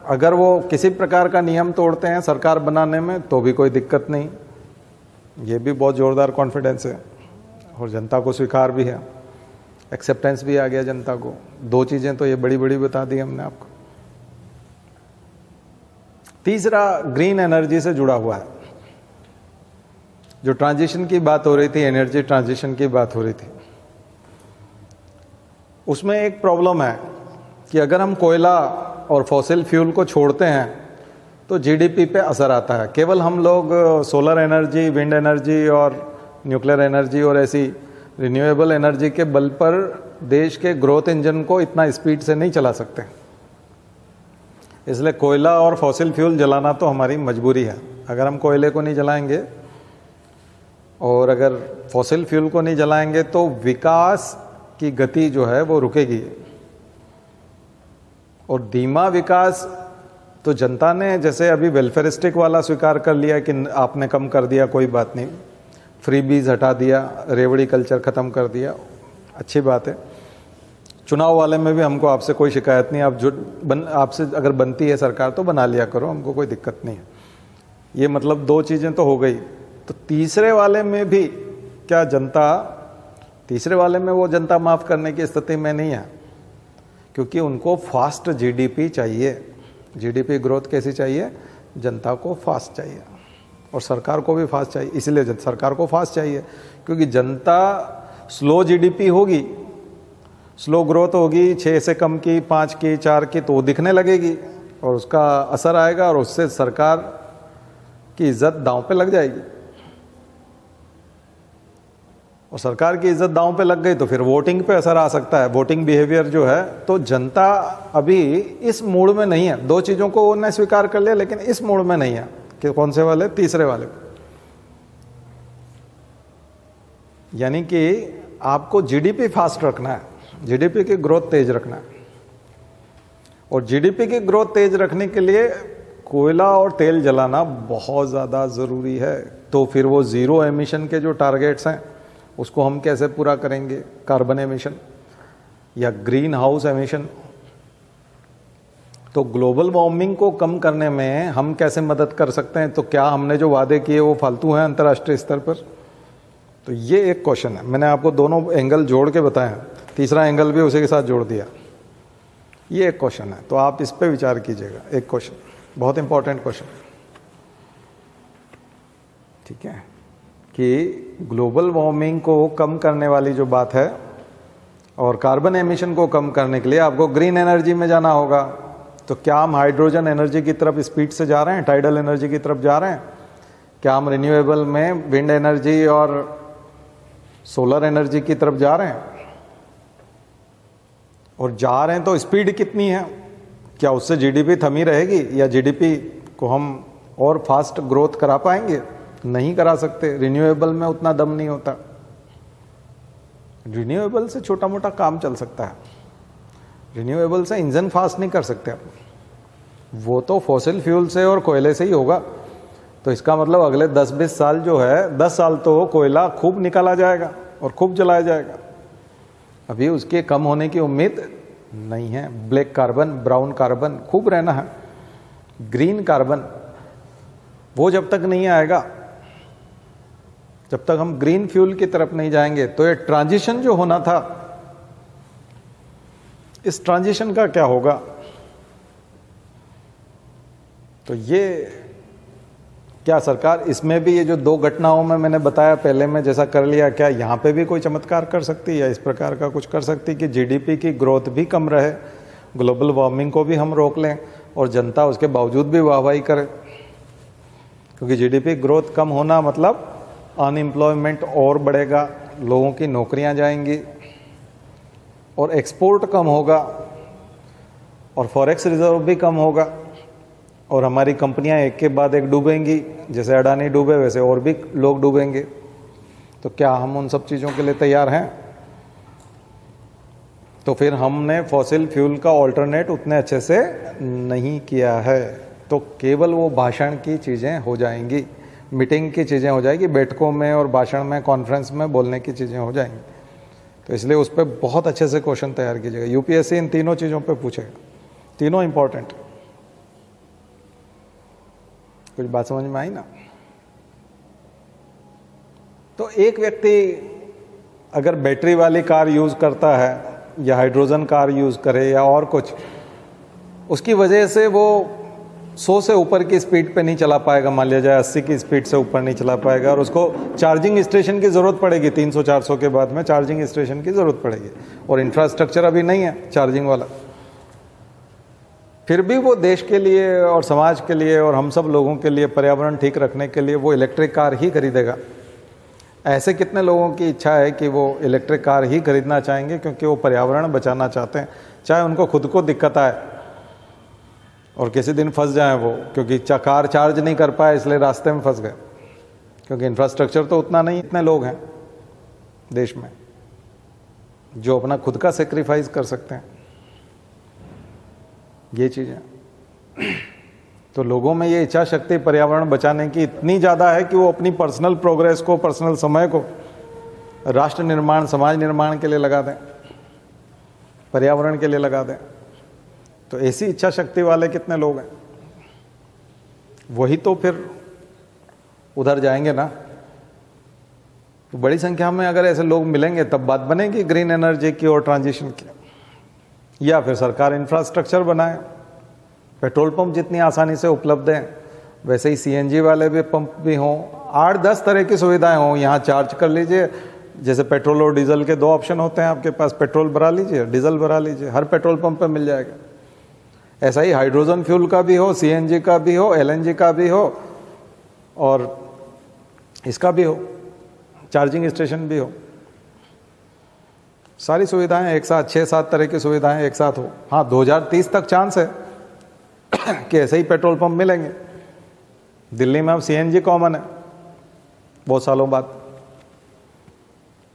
अगर वो किसी प्रकार का नियम तोड़ते हैं सरकार बनाने में तो भी कोई दिक्कत नहीं, ये भी बहुत ज़ोरदार कॉन्फिडेंस है और जनता को स्वीकार भी है, एक्सेप्टेंस भी आ गया जनता को। 2 चीज़ें तो ये बड़ी बड़ी बता दी हमने आपको। तीसरा ग्रीन एनर्जी से जुड़ा हुआ है। जो ट्रांजिशन की बात हो रही थी, एनर्जी ट्रांजिशन की बात हो रही थी, उसमें एक प्रॉब्लम है कि अगर हम कोयला और फॉसिल फ्यूल को छोड़ते हैं तो जीडीपी पे असर आता है। केवल हम लोग सोलर एनर्जी, विंड एनर्जी और न्यूक्लियर एनर्जी और ऐसी रिन्यूएबल एनर्जी के बल पर देश के ग्रोथ इंजन को इतना स्पीड से नहीं चला सकते। इसलिए कोयला और फॉसिल फ्यूल जलाना तो हमारी मजबूरी है। अगर हम कोयले को नहीं जलाएंगे और अगर फॉसिल फ्यूल को नहीं जलाएंगे तो विकास की गति जो है वो रुकेगी। और धीमा विकास तो जनता ने जैसे अभी वेलफेयरिस्टिक वाला स्वीकार कर लिया कि आपने कम कर दिया, कोई बात नहीं, फ्री बीज हटा दिया, रेवड़ी कल्चर ख़त्म कर दिया, अच्छी बात है। चुनाव वाले में भी हमको आपसे कोई शिकायत नहीं, आप जो आपसे अगर बनती है सरकार तो बना लिया करो, हमको कोई दिक्कत नहीं है। ये मतलब 2 चीज़ें तो हो गई। तो तीसरे वाले में भी क्या जनता, तीसरे वाले में वो जनता माफ़ करने की स्थिति में नहीं है, क्योंकि उनको फास्ट जीडीपी चाहिए। जीडीपी ग्रोथ कैसी चाहिए? जनता को फास्ट चाहिए और सरकार को भी फास्ट चाहिए। इसलिए सरकार को फास्ट चाहिए क्योंकि जनता स्लो जीडीपी होगी, स्लो ग्रोथ होगी, 6 से कम की, 5 की, 4 की, तो वो दिखने लगेगी और उसका असर आएगा और उससे सरकार की इज्जत दांव पे लग जाएगी। और सरकार की इज्जत दांव पे लग गई तो फिर वोटिंग पे असर आ सकता है, वोटिंग बिहेवियर जो है। तो जनता अभी इस मूड में नहीं है। 2 चीज़ों को उन्होंने स्वीकार कर लिया लेकिन इस मूड में नहीं है कि कौन से वाले? तीसरे वाले। यानी कि आपको जीडीपी फास्ट रखना है, जीडीपी की ग्रोथ तेज रखना है। और जीडीपी की ग्रोथ तेज रखने के लिए कोयला और तेल जलाना बहुत ज़्यादा ज़रूरी है। तो फिर वो ज़ीरो एमिशन के जो टारगेट्स हैं उसको हम कैसे पूरा करेंगे? कार्बन एमिशन या ग्रीन हाउस एमिशन। तो ग्लोबल वार्मिंग को कम करने में हम कैसे मदद कर सकते हैं? तो क्या हमने जो वादे किए वो फालतू हैं अंतर्राष्ट्रीय स्तर पर? तो ये एक क्वेश्चन है। मैंने आपको दोनों एंगल जोड़ के बताए हैं, तीसरा एंगल भी उसी के साथ जोड़ दिया। ये एक क्वेश्चन है, तो आप इस पे विचार कीजिएगा। एक क्वेश्चन, बहुत इंपॉर्टेंट क्वेश्चन, ठीक है, कि ग्लोबल वार्मिंग को कम करने वाली जो बात है और कार्बन एमिशन को कम करने के लिए आपको ग्रीन एनर्जी में जाना होगा। तो क्या हम हाइड्रोजन एनर्जी की तरफ स्पीड से जा रहे हैं, टाइडल एनर्जी की तरफ जा रहे हैं? क्या हम रिन्यूएबल में विंड एनर्जी और सोलर एनर्जी की तरफ जा रहे हैं? और जा रहे हैं तो स्पीड कितनी है? क्या उससे जीडीपी थमी रहेगी या जीडीपी को हम और फास्ट ग्रोथ करा पाएंगे? नहीं करा सकते। रिन्यूएबल में उतना दम नहीं होता। रिन्यूएबल से छोटा मोटा काम चल सकता है, रिन्यूएबल से इंजन फास्ट नहीं कर सकते आप। वो तो फॉसिल फ्यूल से और कोयले से ही होगा। तो इसका मतलब अगले 10-20 साल जो है, 10 साल तो कोयला खूब निकाला जाएगा और खूब जलाया जाएगा। अभी उसके कम होने की उम्मीद नहीं है। ब्लैक कार्बन, ब्राउन कार्बन खूब रहना है। ग्रीन कार्बन वो जब तक नहीं आएगा, जब तक हम ग्रीन फ्यूल की तरफ नहीं जाएंगे, तो ये ट्रांजिशन जो होना था, इस ट्रांजिशन का क्या होगा? तो ये क्या सरकार इसमें भी, ये जो 2 घटनाओं में मैंने बताया पहले में जैसा कर लिया, क्या यहाँ पे भी कोई चमत्कार कर सकती है या इस प्रकार का कुछ कर सकती कि जीडीपी की ग्रोथ भी कम रहे, ग्लोबल वार्मिंग को भी हम रोक लें और जनता उसके बावजूद भी वाहवाही करे? क्योंकि जीडीपी ग्रोथ कम होना मतलब अनएम्प्लॉयमेंट और बढ़ेगा, लोगों की नौकरियां जाएंगी और एक्सपोर्ट कम होगा और फॉरेक्स रिजर्व भी कम होगा और हमारी कंपनियां एक के बाद एक डूबेंगी। जैसे अडानी डूबे वैसे और भी लोग डूबेंगे। तो क्या हम उन सब चीज़ों के लिए तैयार हैं? तो फिर हमने फॉसिल फ्यूल का ऑल्टरनेट उतने अच्छे से नहीं किया है। तो केवल वो भाषण की चीज़ें हो जाएंगी, मीटिंग की चीज़ें हो जाएगी, बैठकों में और भाषण में, कॉन्फ्रेंस में बोलने की चीज़ें हो जाएंगी। तो इसलिए उस पर बहुत अच्छे से क्वेश्चन तैयार कीजिएगा। यूपीएससी इन तीनों चीज़ों पे पूछेगा, तीनों इंपॉर्टेंट। कुछ बात समझ में आई ना? तो एक व्यक्ति अगर बैटरी वाली कार यूज़ करता है या हाइड्रोजन कार यूज़ करे या और कुछ, उसकी वजह से वो 100 से ऊपर की स्पीड पे नहीं चला पाएगा, मान लिया जाए 80 की स्पीड से ऊपर नहीं चला पाएगा और उसको चार्जिंग स्टेशन की ज़रूरत पड़ेगी। 300-400 के बाद में चार्जिंग स्टेशन की ज़रूरत पड़ेगी और इंफ्रास्ट्रक्चर अभी नहीं है चार्जिंग वाला। फिर भी वो देश के लिए और समाज के लिए और हम सब लोगों के लिए, पर्यावरण ठीक रखने के लिए वो इलेक्ट्रिक कार ही खरीदेगा। ऐसे कितने लोगों की इच्छा है कि वो इलेक्ट्रिक कार ही खरीदना चाहेंगे क्योंकि वो पर्यावरण बचाना चाहते हैं, चाहे उनको खुद को दिक्कत आए और किसी दिन फंस जाएं वो, क्योंकि कार चार्ज नहीं कर पाए इसलिए रास्ते में फंस गए, क्योंकि इंफ्रास्ट्रक्चर तो उतना नहीं, इतने लोग हैं देश में जो अपना खुद का सेक्रीफाइस कर सकते हैं। ये चीज़ें तो लोगों में ये इच्छा शक्ति पर्यावरण बचाने की इतनी ज़्यादा है कि वो अपनी पर्सनल प्रोग्रेस को, पर्सनल समय को राष्ट्र निर्माण, समाज निर्माण के लिए लगा दें, पर्यावरण के लिए लगा दें। तो ऐसी इच्छा शक्ति वाले कितने लोग हैं? वही तो फिर उधर जाएंगे ना। तो बड़ी संख्या में अगर ऐसे लोग मिलेंगे तब बात बनेगी ग्रीन एनर्जी की और ट्रांजिशन की। या फिर सरकार इंफ्रास्ट्रक्चर बनाए, पेट्रोल पंप जितनी आसानी से उपलब्ध हैं वैसे ही सीएनजी वाले भी पंप भी हों, 8-10 तरह की सुविधाएं हों। यहाँ चार्ज कर लीजिए, जैसे पेट्रोल और डीजल के 2 ऑप्शन होते हैं आपके पास, पेट्रोल भरा लीजिए, डीजल भरा लीजिए, हर पेट्रोल पंप पे मिल जाएगा। ऐसा ही हाइड्रोजन फ्यूल का भी हो, सीएनजी का भी हो, एलएनजी का भी हो और इसका भी हो, चार्जिंग स्टेशन भी हो। सारी सुविधाएं एक साथ, 6-7 तरह की सुविधाएं एक साथ हो। हाँ, 2030 तक चांस है कि ऐसे ही पेट्रोल पंप मिलेंगे। दिल्ली में अब सीएनजी कॉमन है बहुत सालों बाद।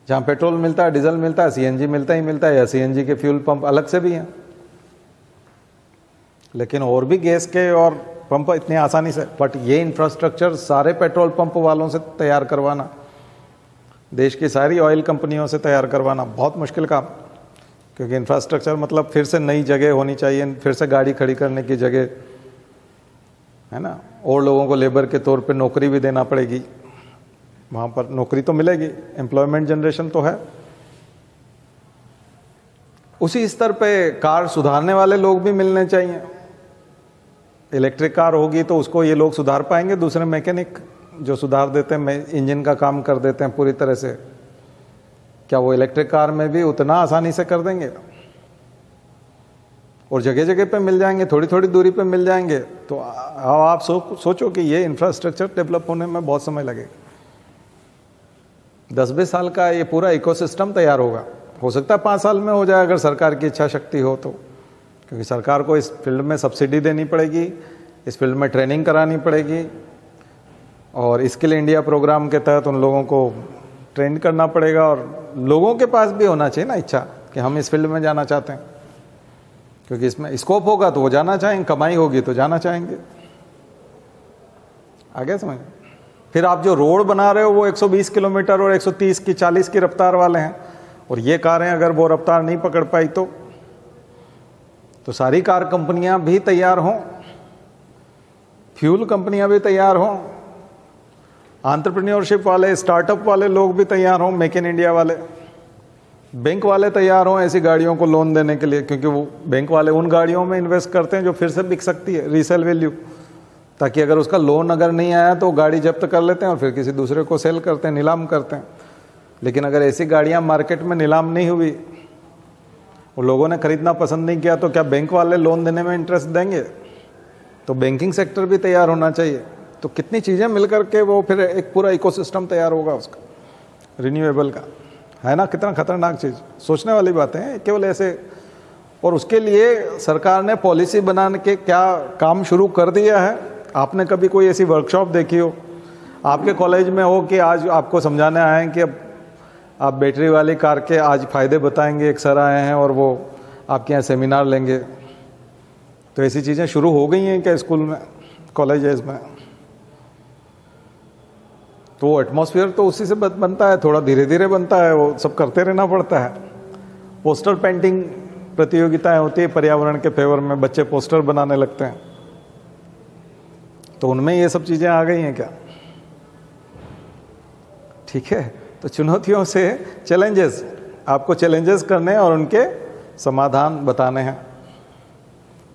जहाँ पेट्रोल मिलता है, डीजल मिलता है, सीएनजी मिलता ही मिलता है, या सीएनजी के फ्यूल पंप अलग से भी हैं। लेकिन और भी गैस के और पंप इतनी आसानी से, बट ये इंफ्रास्ट्रक्चर सारे पेट्रोल पंप वालों से तैयार करवाना, देश की सारी ऑयल कंपनियों से तैयार करवाना बहुत मुश्किल काम। क्योंकि इंफ्रास्ट्रक्चर मतलब फिर से नई जगह होनी चाहिए, फिर से गाड़ी खड़ी करने की जगह, है ना। और लोगों को लेबर के तौर पे नौकरी भी देना पड़ेगी, वहाँ पर नौकरी तो मिलेगी, एम्प्लॉयमेंट जनरेशन तो है। उसी स्तर पे कार सुधारने वाले लोग भी मिलने चाहिए। इलेक्ट्रिक कार होगी तो उसको ये लोग सुधार पाएंगे, दूसरे मैकेनिक जो सुधार देते हैं, इंजन का काम कर देते हैं पूरी तरह से, क्या वो इलेक्ट्रिक कार में भी उतना आसानी से कर देंगे? और जगह जगह पे मिल जाएंगे, थोड़ी थोड़ी दूरी पे मिल जाएंगे। तो आप सोचो कि ये इंफ्रास्ट्रक्चर डेवलप होने में बहुत समय लगेगा। 10-20 साल का ये पूरा इकोसिस्टम तैयार होगा। हो सकता है 5 साल में हो जाए अगर सरकार की इच्छा शक्ति हो तो, क्योंकि सरकार को इस फील्ड में सब्सिडी देनी पड़ेगी, इस फील्ड में ट्रेनिंग करानी पड़ेगी, और स्किल इंडिया प्रोग्राम के तहत उन लोगों को ट्रेन करना पड़ेगा। और लोगों के पास भी होना चाहिए ना इच्छा कि हम इस फील्ड में जाना चाहते हैं, क्योंकि इसमें स्कोप होगा तो वो जाना चाहेंगे, कमाई होगी तो जाना चाहेंगे। आगे समझ। फिर आप जो रोड बना रहे हो वो 120 किलोमीटर और 130 की 40 की रफ्तार वाले हैं, और ये कारें अगर वो रफ्तार नहीं पकड़ पाई तो सारी कार कंपनियां भी तैयार हों, फ्यूल कंपनियां भी तैयार हों, एंटरप्रेन्योरशिप वाले, स्टार्टअप वाले लोग भी तैयार हों, मेक इन इंडिया वाले, बैंक वाले तैयार हों ऐसी गाड़ियों को लोन देने के लिए, क्योंकि वो बैंक वाले उन गाड़ियों में इन्वेस्ट करते हैं जो फिर से बिक सकती है, रीसेल वैल्यू, ताकि अगर उसका लोन अगर नहीं आया तो गाड़ी जब्त कर लेते हैं और फिर किसी दूसरे को सेल करते हैं, नीलाम करते हैं। लेकिन अगर ऐसी गाड़ियां मार्केट में नीलाम नहीं हुई और लोगों ने खरीदना पसंद नहीं किया तो क्या बैंक वाले लोन देने में इंटरेस्ट देंगे? तो बैंकिंग सेक्टर भी तैयार होना चाहिए। तो कितनी चीज़ें मिलकर के वो फिर एक पूरा इकोसिस्टम तैयार होगा उसका, रिन्यूएबल का, है ना। कितना खतरनाक चीज़, सोचने वाली बातें हैं केवल ऐसे। और उसके लिए सरकार ने पॉलिसी बनाने के क्या काम शुरू कर दिया है। आपने कभी कोई ऐसी वर्कशॉप देखी हो, आपके कॉलेज में हो कि आज आपको समझाने आए हैं कि अब आप बैटरी वाली कार के आज फ़ायदे बताएंगे, एक सर आए हैं और वो आपके यहाँ सेमिनार लेंगे। तो ऐसी चीज़ें शुरू हो गई हैं क्या स्कूल में, कॉलेजेस में? तो एटमॉस्फेयर तो उसी से बनता है, थोड़ा धीरे धीरे बनता है, वो सब करते रहना पड़ता है। पोस्टर पेंटिंग प्रतियोगिताएं होती है पर्यावरण के फेवर में, बच्चे पोस्टर बनाने लगते हैं, तो उनमें ये सब चीज़ें आ गई हैं क्या? ठीक है। तो चुनौतियों से चैलेंजेस, आपको चैलेंजेस करने और उनके समाधान बताने हैं।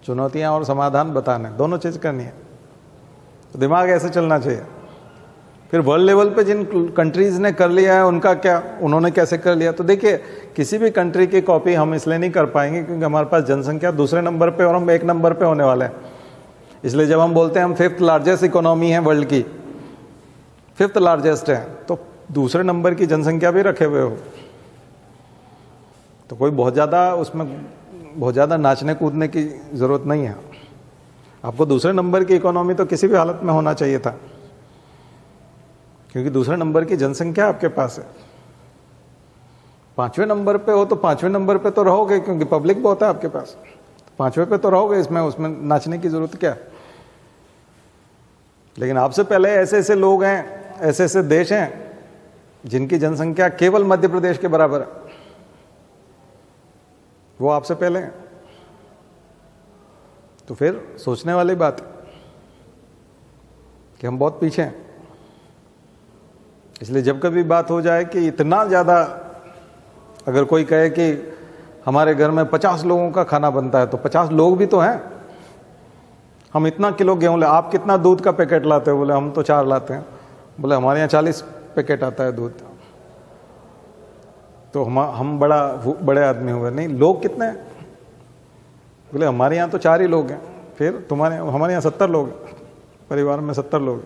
चुनौतियां और समाधान बताने, दोनों चीज़ करनी है। तो दिमाग ऐसे चलना चाहिए। फिर वर्ल्ड लेवल पे जिन कंट्रीज़ ने कर लिया है उनका क्या, उन्होंने कैसे कर लिया? तो देखिए, किसी भी कंट्री की कॉपी हम इसलिए नहीं कर पाएंगे क्योंकि हमारे पास जनसंख्या दूसरे नंबर पे और हम 1 नंबर पे होने वाले हैं। इसलिए जब हम बोलते हैं हम 5th लार्जेस्ट इकोनॉमी है वर्ल्ड की, 5th लार्जेस्ट है, तो दूसरे नंबर की जनसंख्या भी रखे हुए हो, तो कोई बहुत ज़्यादा नाचने कूदने की ज़रूरत नहीं है। आपको दूसरे नंबर की इकोनॉमी तो किसी भी हालत में होना चाहिए था, क्योंकि दूसरे नंबर की जनसंख्या आपके पास है। 5वें नंबर पे हो तो 5वें नंबर पे तो रहोगे, क्योंकि पब्लिक बहुत है आपके पास, 5वें पे तो रहोगे। इसमें उसमें नाचने की ज़रूरत क्या है? लेकिन आपसे पहले ऐसे ऐसे लोग हैं, ऐसे ऐसे देश हैं जिनकी जनसंख्या केवल मध्य प्रदेश के बराबर है, वो आपसे पहले हैं। तो फिर सोचने वाली बात है कि हम बहुत पीछे हैं। इसलिए जब कभी बात हो जाए कि इतना ज़्यादा, अगर कोई कहे कि हमारे घर में 50 लोगों का खाना बनता है, तो 50 लोग भी तो हैं। हम इतना किलो गेहूँ ले, आप कितना दूध का पैकेट लाते हो? बोले हम तो 4 लाते हैं। बोले हमारे यहाँ 40 पैकेट आता है दूध। तो हम बड़े आदमी हुए। नहीं, लोग कितने हैं? बोले हमारे यहाँ तो 4 ही लोग हैं। फिर हमारे यहाँ 70 लोग हैं, परिवार में 70 लोग,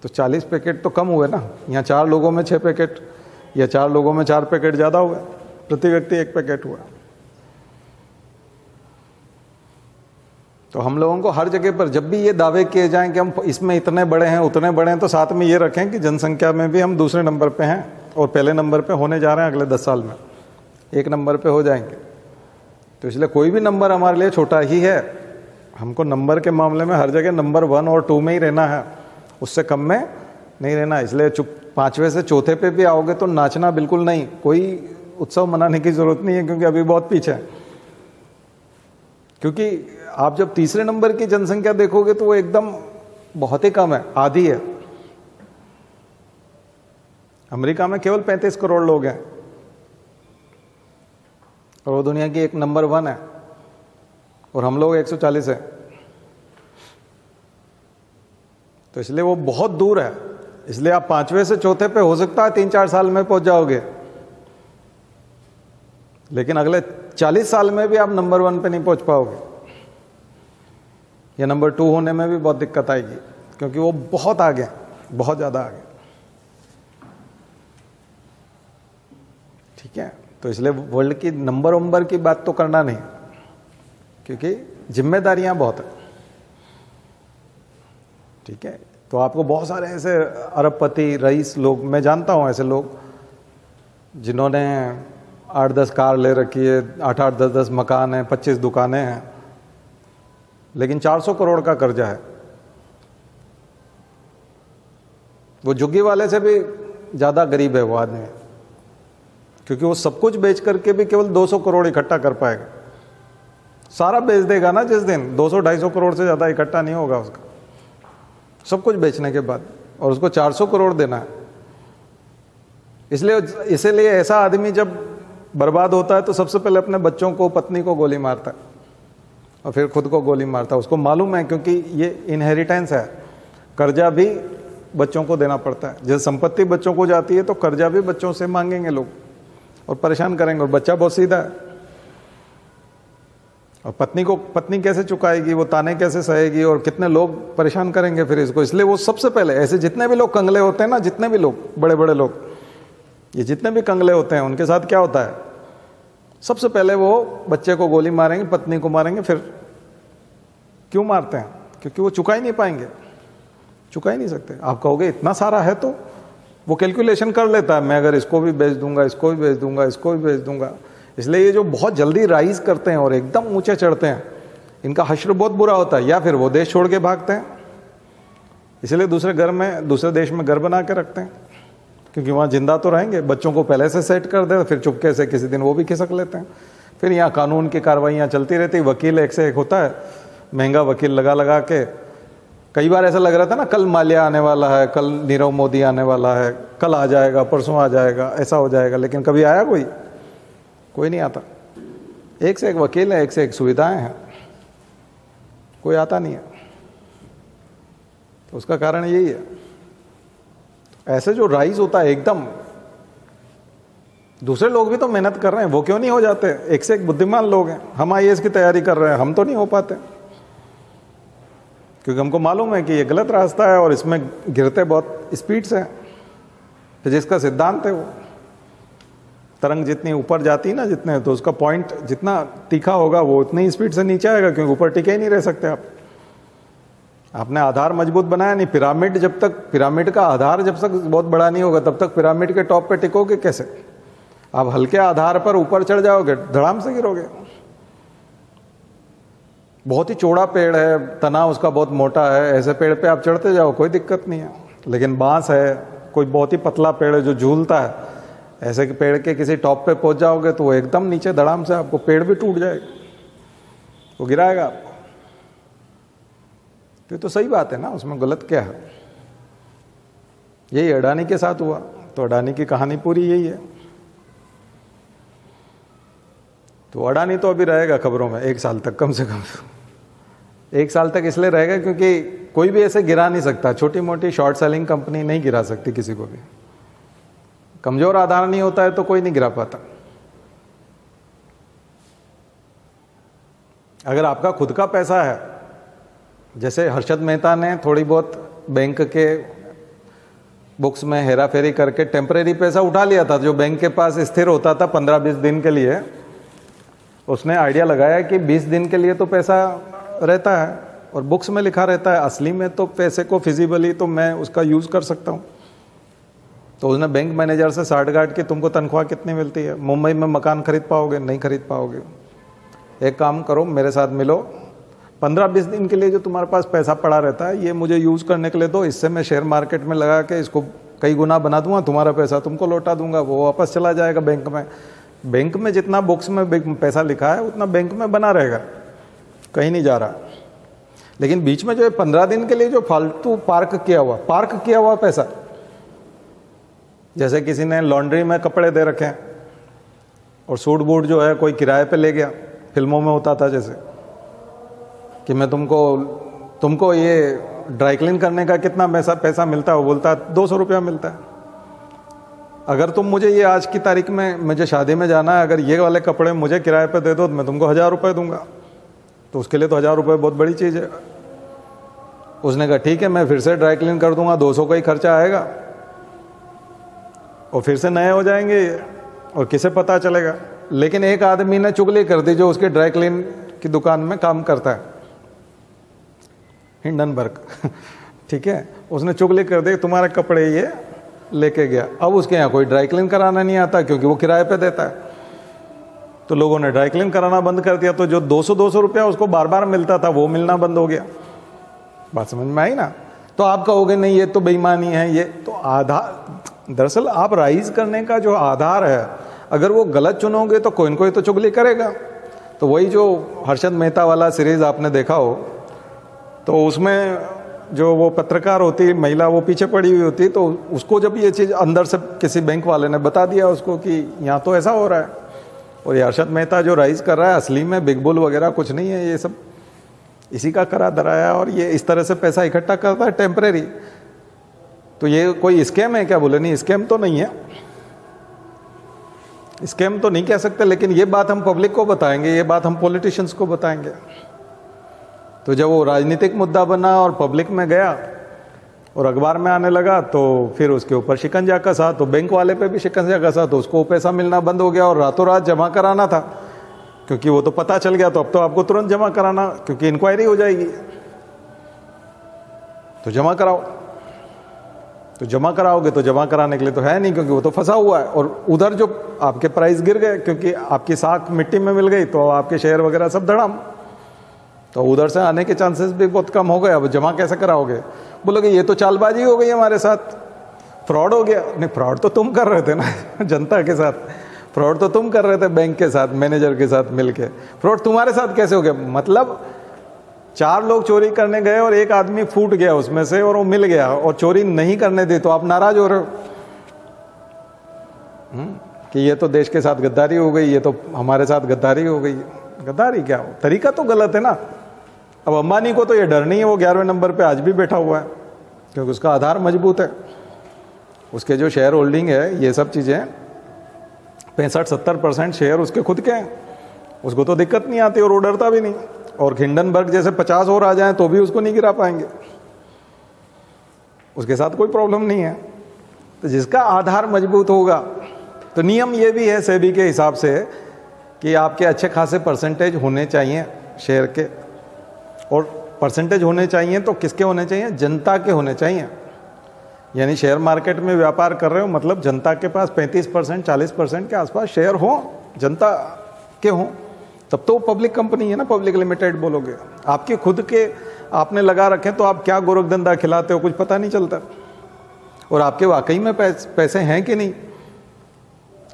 तो 40 पैकेट तो कम हुए ना। यहाँ 4 लोगों में 6 पैकेट या 4 लोगों में 4 पैकेट ज़्यादा हुए, प्रति व्यक्ति 1 पैकेट हुआ। तो हम लोगों को हर जगह पर जब भी ये दावे किए जाएं कि हम इसमें इतने बड़े हैं उतने बड़े हैं, तो साथ में ये रखें कि जनसंख्या में भी हम दूसरे नंबर पे हैं और पहले नंबर पे होने जा रहे हैं। अगले 10 साल में 1 नंबर पे हो जाएंगे। तो इसलिए कोई भी नंबर हमारे लिए छोटा ही है। हमको नंबर के मामले में हर जगह नंबर 1 और 2 में ही रहना है, उससे कम में नहीं रहना। इसलिए 5वें से 4थे पे भी आओगे तो नाचना बिल्कुल नहीं, कोई उत्सव मनाने की ज़रूरत नहीं है, क्योंकि अभी बहुत पीछे है। क्योंकि आप जब तीसरे नंबर की जनसंख्या देखोगे तो वो एकदम बहुत ही कम है, आधी है। अमेरिका में केवल 35 करोड़ लोग हैं और वो दुनिया की नंबर 1 है, और हम लोग 140 है। तो इसलिए वो बहुत दूर है। इसलिए आप 5वें से 4थे पे हो सकता है 3-4 साल में पहुंच जाओगे, लेकिन अगले 40 साल में भी आप नंबर 1 पे नहीं पहुंच पाओगे, या नंबर 2 होने में भी बहुत दिक्कत आएगी, क्योंकि वो बहुत आगे, बहुत ज़्यादा आगे। ठीक है, तो इसलिए वर्ल्ड की नंबर की बात तो करना नहीं, क्योंकि जिम्मेदारियां बहुत है। ठीक है, तो आपको बहुत सारे ऐसे अरबपति रईस लोग, मैं जानता हूं ऐसे लोग जिन्होंने 8-10 कार ले रखी है, 8-8, 10-10 मकान हैं, 25 दुकानें हैं, लेकिन 400 करोड़ का कर्जा है। वो झुग्गी वाले से भी ज़्यादा गरीब है वो आदमी, क्योंकि वो सब कुछ बेच करके भी केवल 200 करोड़ इकट्ठा कर पाएगा। सारा बेच देगा ना जिस दिन, 200-250 करोड़ से ज़्यादा इकट्ठा नहीं होगा उसका, सब कुछ बेचने के बाद, और उसको 400 करोड़ देना है। इसलिए ऐसा आदमी जब बर्बाद होता है तो सबसे पहले अपने बच्चों को, पत्नी को गोली मारता है और फिर खुद को गोली मारता है। उसको मालूम है, क्योंकि ये इनहेरिटेंस है, कर्जा भी बच्चों को देना पड़ता है। जैसे संपत्ति बच्चों को जाती है तो कर्जा भी बच्चों से मांगेंगे लोग और परेशान करेंगे, और बच्चा बहुत सीधा है। और पत्नी कैसे चुकाएगी, वो ताने कैसे सहेगी, और कितने लोग परेशान करेंगे फिर इसको। इसलिए वो सबसे पहले, ऐसे जितने भी लोग कंगले होते हैं ना, जितने भी लोग बड़े बड़े लोग, ये जितने भी कंगले होते हैं, उनके साथ क्या होता है, सबसे पहले वो बच्चे को गोली मारेंगे, पत्नी को मारेंगे। फिर क्यों मारते हैं? क्योंकि वो चुका ही नहीं पाएंगे, चुका ही नहीं सकते। आप कहोगे इतना सारा है, तो वो कैलकुलेशन कर लेता है, मैं अगर इसको भी बेच दूंगा, इसको भी बेच दूंगा, इसको भी बेच दूंगा। इसलिए ये जो बहुत जल्दी राइज करते हैं और एकदम ऊंचे चढ़ते हैं, इनका हश्र बहुत बुरा होता है, या फिर वो देश छोड़ के भागते हैं। इसलिए दूसरे देश में घर बना के रखते हैं, क्योंकि वहाँ जिंदा तो रहेंगे। बच्चों को पहले से सेट कर दे, फिर चुपके से किसी दिन वो भी खिसक लेते हैं। फिर यहाँ कानून की कार्रवाइयाँ चलती रहती, वकील एक से एक होता है, महंगा वकील लगा के। कई बार ऐसा लग रहा था ना, कल माल्या आने वाला है, कल नीरव मोदी आने वाला है, कल आ जाएगा, परसों आ जाएगा, ऐसा हो जाएगा, लेकिन कभी आया कोई नहीं आता। एक से एक वकील है, एक से एक सुविधाएं हैं, कोई आता नहीं है। तो उसका कारण यही है। ऐसे जो राइज होता है एकदम, दूसरे लोग भी तो मेहनत कर रहे हैं, वो क्यों नहीं हो जाते? एक से एक बुद्धिमान लोग हैं। हम IAS की तैयारी कर रहे हैं, हम तो नहीं हो पाते, क्योंकि हमको मालूम है कि ये गलत रास्ता है और इसमें गिरते बहुत स्पीड से। फिजिक्स का सिद्धांत है, वो तरंग जितनी ऊपर जाती है ना, जितने, तो उसका पॉइंट जितना तीखा होगा वो उतनी स्पीड से नीचे आएगा, क्योंकि ऊपर टिके ही नहीं रह सकते आप। आपने आधार मजबूत बनाया नहीं। पिरामिड का आधार जब तक बहुत बड़ा नहीं होगा, तब तक पिरामिड के टॉप पे टिकोगे कैसे? आप हल्के आधार पर ऊपर चढ़ जाओगे, धड़ाम से गिरोगे। बहुत ही चौड़ा पेड़ है, तना उसका बहुत मोटा है, ऐसे पेड़ पे आप चढ़ते जाओ कोई दिक्कत नहीं है। लेकिन बांस है, कोई बहुत ही पतला पेड़ है जो झूलता है, ऐसे कि पेड़ के किसी टॉप पे पहुंच जाओगे तो वो एकदम नीचे धड़ाम से आपको पेड़ भी टूट जाएगा, वो गिराएगा आपको। तो ये तो सही बात है ना, उसमें गलत क्या है। यही अडानी के साथ हुआ, तो अडानी की कहानी पूरी यही है। तो अडानी तो अभी रहेगा खबरों में 1 साल तक, कम से कम 1 साल तक इसलिए रहेगा क्योंकि कोई भी ऐसे गिरा नहीं सकता, छोटी मोटी शॉर्ट सेलिंग कंपनी नहीं गिरा सकती किसी को भी। कमजोर आधार नहीं होता है तो कोई नहीं गिरा पाता। अगर आपका खुद का पैसा है, जैसे हर्षद मेहता ने थोड़ी बहुत बैंक के बुक्स में हेरा फेरी करके टेम्परेरी पैसा उठा लिया था जो बैंक के पास स्थिर होता था 15-20 दिन के लिए, उसने आइडिया लगाया कि 20 दिन के लिए तो पैसा रहता है और बुक्स में लिखा रहता है, असली में तो पैसे को फिजिबली तो मैं उसका यूज़ कर सकता हूँ। तो उसने बैंक मैनेजर से साठ गांठ कि तुमको तनख्वाह कितनी मिलती है, मुंबई में मकान खरीद पाओगे? नहीं खरीद पाओगे। एक काम करो, मेरे साथ मिलो, 15-20 दिन के लिए जो तुम्हारे पास पैसा पड़ा रहता है ये मुझे यूज़ करने के लिए दो, इससे मैं शेयर मार्केट में लगा के इसको कई गुना बना दूंगा, तुम्हारा पैसा तुमको लौटा दूंगा, वो वापस चला जाएगा बैंक में। बैंक में जितना बुक्स में पैसा लिखा है उतना बैंक में बना रहेगा, कहीं नहीं जा रहा। लेकिन बीच में जो 15 दिन के लिए जो फालतू पार्क किया हुआ पैसा, जैसे किसी ने लॉन्ड्री में कपड़े दे रखे हैं और सूट बूट जो है कोई किराए पे ले गया, फिल्मों में होता था जैसे कि मैं तुमको ये ड्राई क्लीन करने का कितना पैसा मिलता है, वो बोलता है 200 रुपया मिलता है। अगर तुम मुझे ये आज की तारीख में मुझे शादी में जाना है, अगर ये वाले कपड़े मुझे किराए पे दे दो तो मैं तुमको 1000 रुपये दूंगा। तो उसके लिए तो 1000 रुपये बहुत बड़ी चीज़ है। उसने कहा ठीक है, मैं फिर से ड्राई क्लीन कर दूंगा, 200 का ही खर्चा आएगा और फिर से नए हो जाएंगे और किसे पता चलेगा। लेकिन एक आदमी ने चुगली कर दी जो उसके ड्राई क्लीन की दुकान में काम करता है, हिंडनबर्ग ठीक है, उसने चुगली कर दी, तुम्हारे कपड़े ये लेके गया। अब उसके यहाँ कोई ड्राई क्लीन कराना नहीं आता क्योंकि वो किराए पे देता है। तो लोगों ने ड्राई क्लीन कराना बंद कर दिया, तो जो 200 रुपया उसको बार बार मिलता था वो मिलना बंद हो गया। बात समझ में आई ना। तो आप कहोगे नहीं ये तो बेईमानी है, ये तो आधार, दरअसल आप राइज करने का जो आधार है अगर वो गलत चुनोगे तो कोई न कोई तो चुगली करेगा। तो वही जो हर्षद मेहता वाला सीरीज आपने देखा हो, तो उसमें जो वो पत्रकार होती महिला वो पीछे पड़ी हुई होती, तो उसको जब ये चीज़ अंदर से किसी बैंक वाले ने बता दिया उसको कि यहाँ तो ऐसा हो रहा है, और ये हर्षद मेहता जो राइज कर रहा है असली में बिग बुल वगैरह कुछ नहीं है, ये सब इसी का करा धराया और ये इस तरह से पैसा इकट्ठा करता है टेम्परेरी। तो ये कोई स्कैम है क्या? बोले नहीं, स्कैम तो नहीं है, स्कैम तो नहीं कह सकते, लेकिन ये बात हम पब्लिक को बताएंगे, ये बात हम पॉलिटिशियंस को बताएंगे। तो जब वो राजनीतिक मुद्दा बना और पब्लिक में गया और अखबार में आने लगा तो फिर उसके ऊपर शिकंजा कसा, तो बैंक वाले पे भी शिकंजा कसा, तो उसको पैसा मिलना बंद हो गया और रातों रात जमा कराना था क्योंकि वो तो पता चल गया, तो अब तो आपको तुरंत जमा कराना क्योंकि इंक्वायरी हो जाएगी। तो जमा कराओ, तो जमा कराओगे तो जमा कराने के लिए तो है नहीं क्योंकि वो तो फंसा हुआ है, और उधर जो आपके प्राइस गिर गए क्योंकि आपकी साख मिट्टी में मिल गई तो आपके शेयर वगैरह सब धड़ाम, तो उधर से आने के चांसेस भी बहुत कम हो गए। अब जमा कैसे कराओगे? बोलोगे ये तो चालबाजी हो गई हमारे साथ, फ्रॉड हो गया। नहीं, फ्रॉड तो तुम कर रहे थे ना जनता के साथ, फ्रॉड तो तुम कर रहे थे बैंक के साथ, मैनेजर के साथ मिलके, फ्रॉड तुम्हारे साथ कैसे हो गया? मतलब 4 लोग चोरी करने गए और एक आदमी फूट गया उसमें से और वो मिल गया और चोरी नहीं करने दी, तो आप नाराज हो रहे हो कि ये तो देश के साथ गद्दारी हो गई, ये तो हमारे साथ गद्दारी हो गई। गद्दारी क्या हो? तरीका तो गलत है ना। अब अंबानी को तो ये डर नहीं है, वो 11वें नंबर पे आज भी बैठा हुआ है क्योंकि उसका आधार मजबूत है, उसके जो शेयर होल्डिंग है ये सब चीज़ें 65-70% शेयर उसके खुद के हैं, उसको तो दिक्कत नहीं आती और वो डरता भी नहीं। और हिंडनबर्ग जैसे 50 और आ जाएं तो भी उसको नहीं गिरा पाएंगे, उसके साथ कोई प्रॉब्लम नहीं है। तो जिसका आधार मजबूत होगा, तो नियम ये भी है सेबी के हिसाब से कि आपके अच्छे खासे परसेंटेज होने चाहिए शेयर के, और परसेंटेज होने चाहिए तो किसके होने चाहिए? जनता के होने चाहिए। यानी शेयर मार्केट में व्यापार कर रहे हो मतलब जनता के पास 35% 40% के आसपास शेयर हो, जनता के हों, तब तो वो पब्लिक कंपनी है ना, पब्लिक लिमिटेड बोलोगे। आपके खुद के आपने लगा रखे तो आप क्या गोरखधंधा खिलाते हो कुछ पता नहीं चलता, और आपके वाकई में पैसे हैं कि नहीं,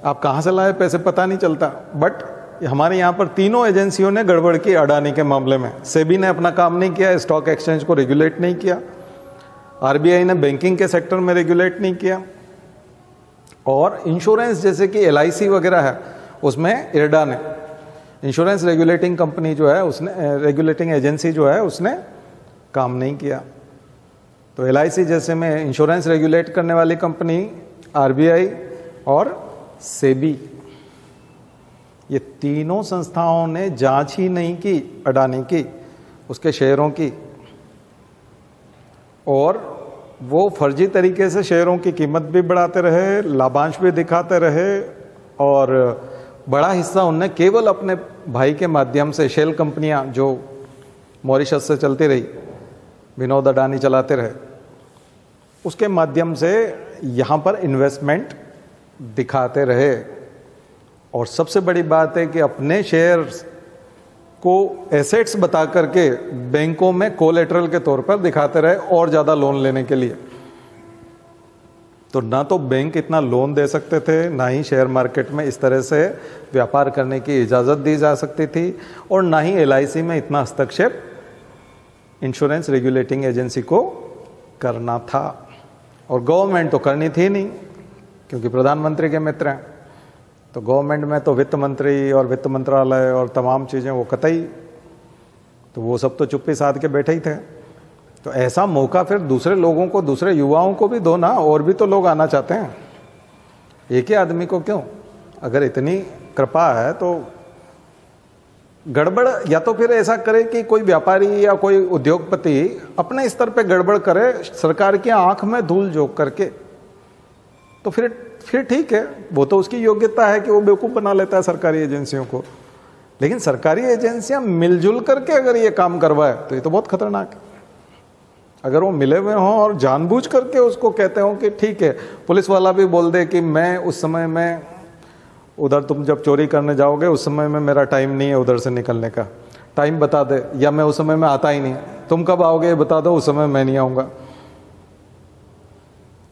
आप कहाँ से लाए पैसे पता नहीं चलता। बट हमारे यहाँ पर तीनों एजेंसियों ने गड़बड़ की अडानी के मामले में। सेबी ने अपना काम नहीं किया, स्टॉक एक्सचेंज को रेगुलेट नहीं किया, आरबीआई ने बैंकिंग के सेक्टर में रेगुलेट नहीं किया, और इंश्योरेंस जैसे कि LIC वगैरह है उसमें इरडा ने, इंश्योरेंस रेगुलेटिंग कंपनी जो है उसने, रेगुलेटिंग एजेंसी जो है उसने काम नहीं किया। तो LIC जैसे में इंश्योरेंस रेगुलेट करने वाली कंपनी RBI और सेबी, ये तीनों संस्थाओं ने जांच ही नहीं की अडानी की, उसके शेयरों की, और वो फर्जी तरीके से शेयरों की कीमत भी बढ़ाते रहे, लाभांश भी दिखाते रहे, और बड़ा हिस्सा उनने केवल अपने भाई के माध्यम से, शेल कंपनियां जो मॉरिशस से चलती रही, विनोद अडानी चलाते रहे, उसके माध्यम से यहाँ पर इन्वेस्टमेंट दिखाते रहे। और सबसे बड़ी बात है कि अपने शेयर्स को एसेट्स बता करके बैंकों में कोलेटरल के तौर पर दिखाते रहे और ज़्यादा लोन लेने के लिए। तो ना तो बैंक इतना लोन दे सकते थे, ना ही शेयर मार्केट में इस तरह से व्यापार करने की इजाज़त दी जा सकती थी, और ना ही LIC में इतना हस्तक्षेप इंश्योरेंस रेगुलेटिंग एजेंसी को करना था। और गवर्नमेंट तो करनी थी नहीं, क्योंकि प्रधानमंत्री के मित्र हैं, तो गवर्नमेंट में तो वित्त मंत्री और वित्त मंत्रालय और तमाम चीज़ें वो कतई, तो वो सब तो चुप्पी साध के बैठे ही थे। तो ऐसा मौका फिर दूसरे लोगों को, दूसरे युवाओं को भी दो ना, और भी तो लोग आना चाहते हैं, एक ही आदमी को क्यों? अगर इतनी कृपा है तो गड़बड़, या तो फिर ऐसा करे कि कोई व्यापारी या कोई उद्योगपति अपने स्तर पे गड़बड़ करे, सरकार की आंख में धूल झोंक करके, तो फिर ठीक है, वो तो उसकी योग्यता है कि वो बेवकूफ़ बना लेता है सरकारी एजेंसियों को। लेकिन सरकारी एजेंसियां मिलजुल करके अगर ये काम करवाए तो ये तो बहुत खतरनाक है। अगर वो मिले हुए हों और जानबूझ करके उसको कहते हो कि ठीक है, पुलिस वाला भी बोल दे कि मैं उस समय में उधर, तुम जब चोरी करने जाओगे उस समय में मेरा टाइम नहीं है उधर से निकलने का, टाइम बता दे, या मैं उस समय में आता ही नहीं, तुम कब आओगे ये बता दो, उस समय मैं नहीं आऊँगा।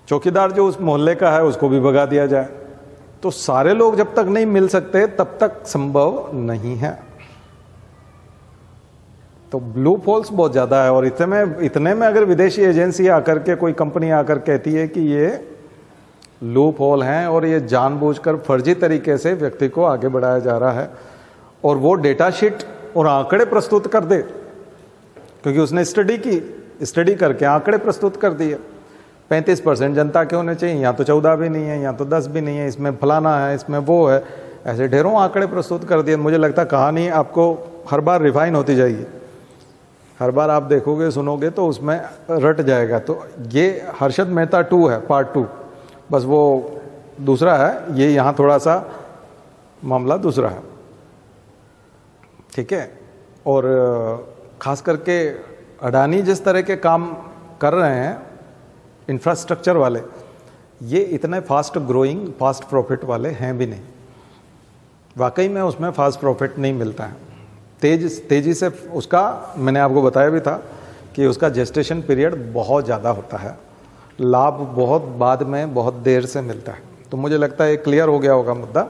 चौकीदार जो उस मोहल्ले का है उसको भी भगा दिया जाए। तो सारे लोग जब तक नहीं मिल सकते तब तक संभव नहीं है। तो ब्लू फॉल्स बहुत ज़्यादा है, और इतने में अगर विदेशी एजेंसी आकर के, कोई कंपनी आकर कहती है कि ये लूप होल हैं और ये जानबूझकर फर्जी तरीके से व्यक्ति को आगे बढ़ाया जा रहा है, और वो डेटा शीट और आंकड़े प्रस्तुत कर दे, क्योंकि उसने स्टडी करके आंकड़े प्रस्तुत कर दिए, 35% जनता के होने चाहिए, यहाँ तो 14 भी नहीं है, यहाँ तो 10 भी नहीं है, इसमें फलाना है, इसमें वो है, ऐसे ढेरों आंकड़े प्रस्तुत कर दिए। मुझे लगता है कहानी आपको हर बार रिफाइन होती जाएगी, हर बार आप देखोगे सुनोगे तो उसमें रट जाएगा। तो ये हर्षद मेहता 2 है, पार्ट 2, बस वो दूसरा है, ये यहाँ थोड़ा सा मामला दूसरा है, ठीक है। और ख़ास करके अडानी जिस तरह के काम कर रहे हैं इंफ्रास्ट्रक्चर वाले, ये इतने फास्ट ग्रोइंग, फास्ट प्रॉफिट वाले हैं भी नहीं। वाकई में उसमें फास्ट प्रॉफिट नहीं मिलता है, तेज़ी से उसका, मैंने आपको बताया भी था कि उसका जेस्टेशन पीरियड बहुत ज़्यादा होता है, लाभ बहुत बाद में, बहुत देर से मिलता है। तो मुझे लगता है क्लियर हो गया होगा मुद्दा।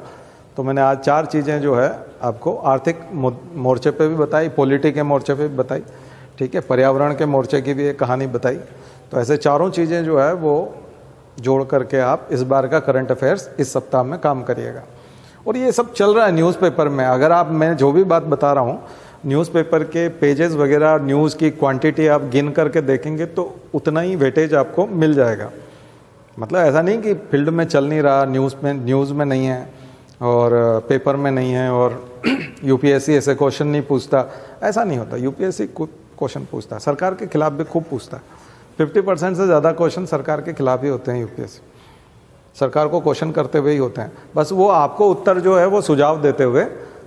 तो मैंने आज 4 चीज़ें जो है आपको आर्थिक मोर्चे पे भी बताई, पॉलिटी के मोर्चे पे भी बताई, ठीक है, पर्यावरण के मोर्चे की भी एक कहानी बताई। तो ऐसे चारों चीज़ें जो है वो जोड़ करके आप इस बार का करंट अफेयर्स इस सप्ताह में काम करिएगा। और ये सब चल रहा है न्यूज़पेपर में, अगर आप, मैं जो भी बात बता रहा हूँ, न्यूज़पेपर के पेजेस वगैरह, न्यूज़ की क्वांटिटी आप गिन करके देखेंगे तो उतना ही वेटेज आपको मिल जाएगा। मतलब ऐसा नहीं कि फील्ड में चल नहीं रहा, न्यूज़ में नहीं है और पेपर में नहीं है, और यूपीएससी ऐसे क्वेश्चन नहीं पूछता, ऐसा नहीं होता। यूपीएससी क्वेश्चन पूछता है, सरकार के खिलाफ भी खूब पूछता है। 50% से ज़्यादा क्वेश्चन सरकार के खिलाफ ही होते हैं, यूपीएससी सरकार को क्वेश्चन करते हुए ही होते हैं, बस वो आपको उत्तर जो है वो सुझाव देते हुए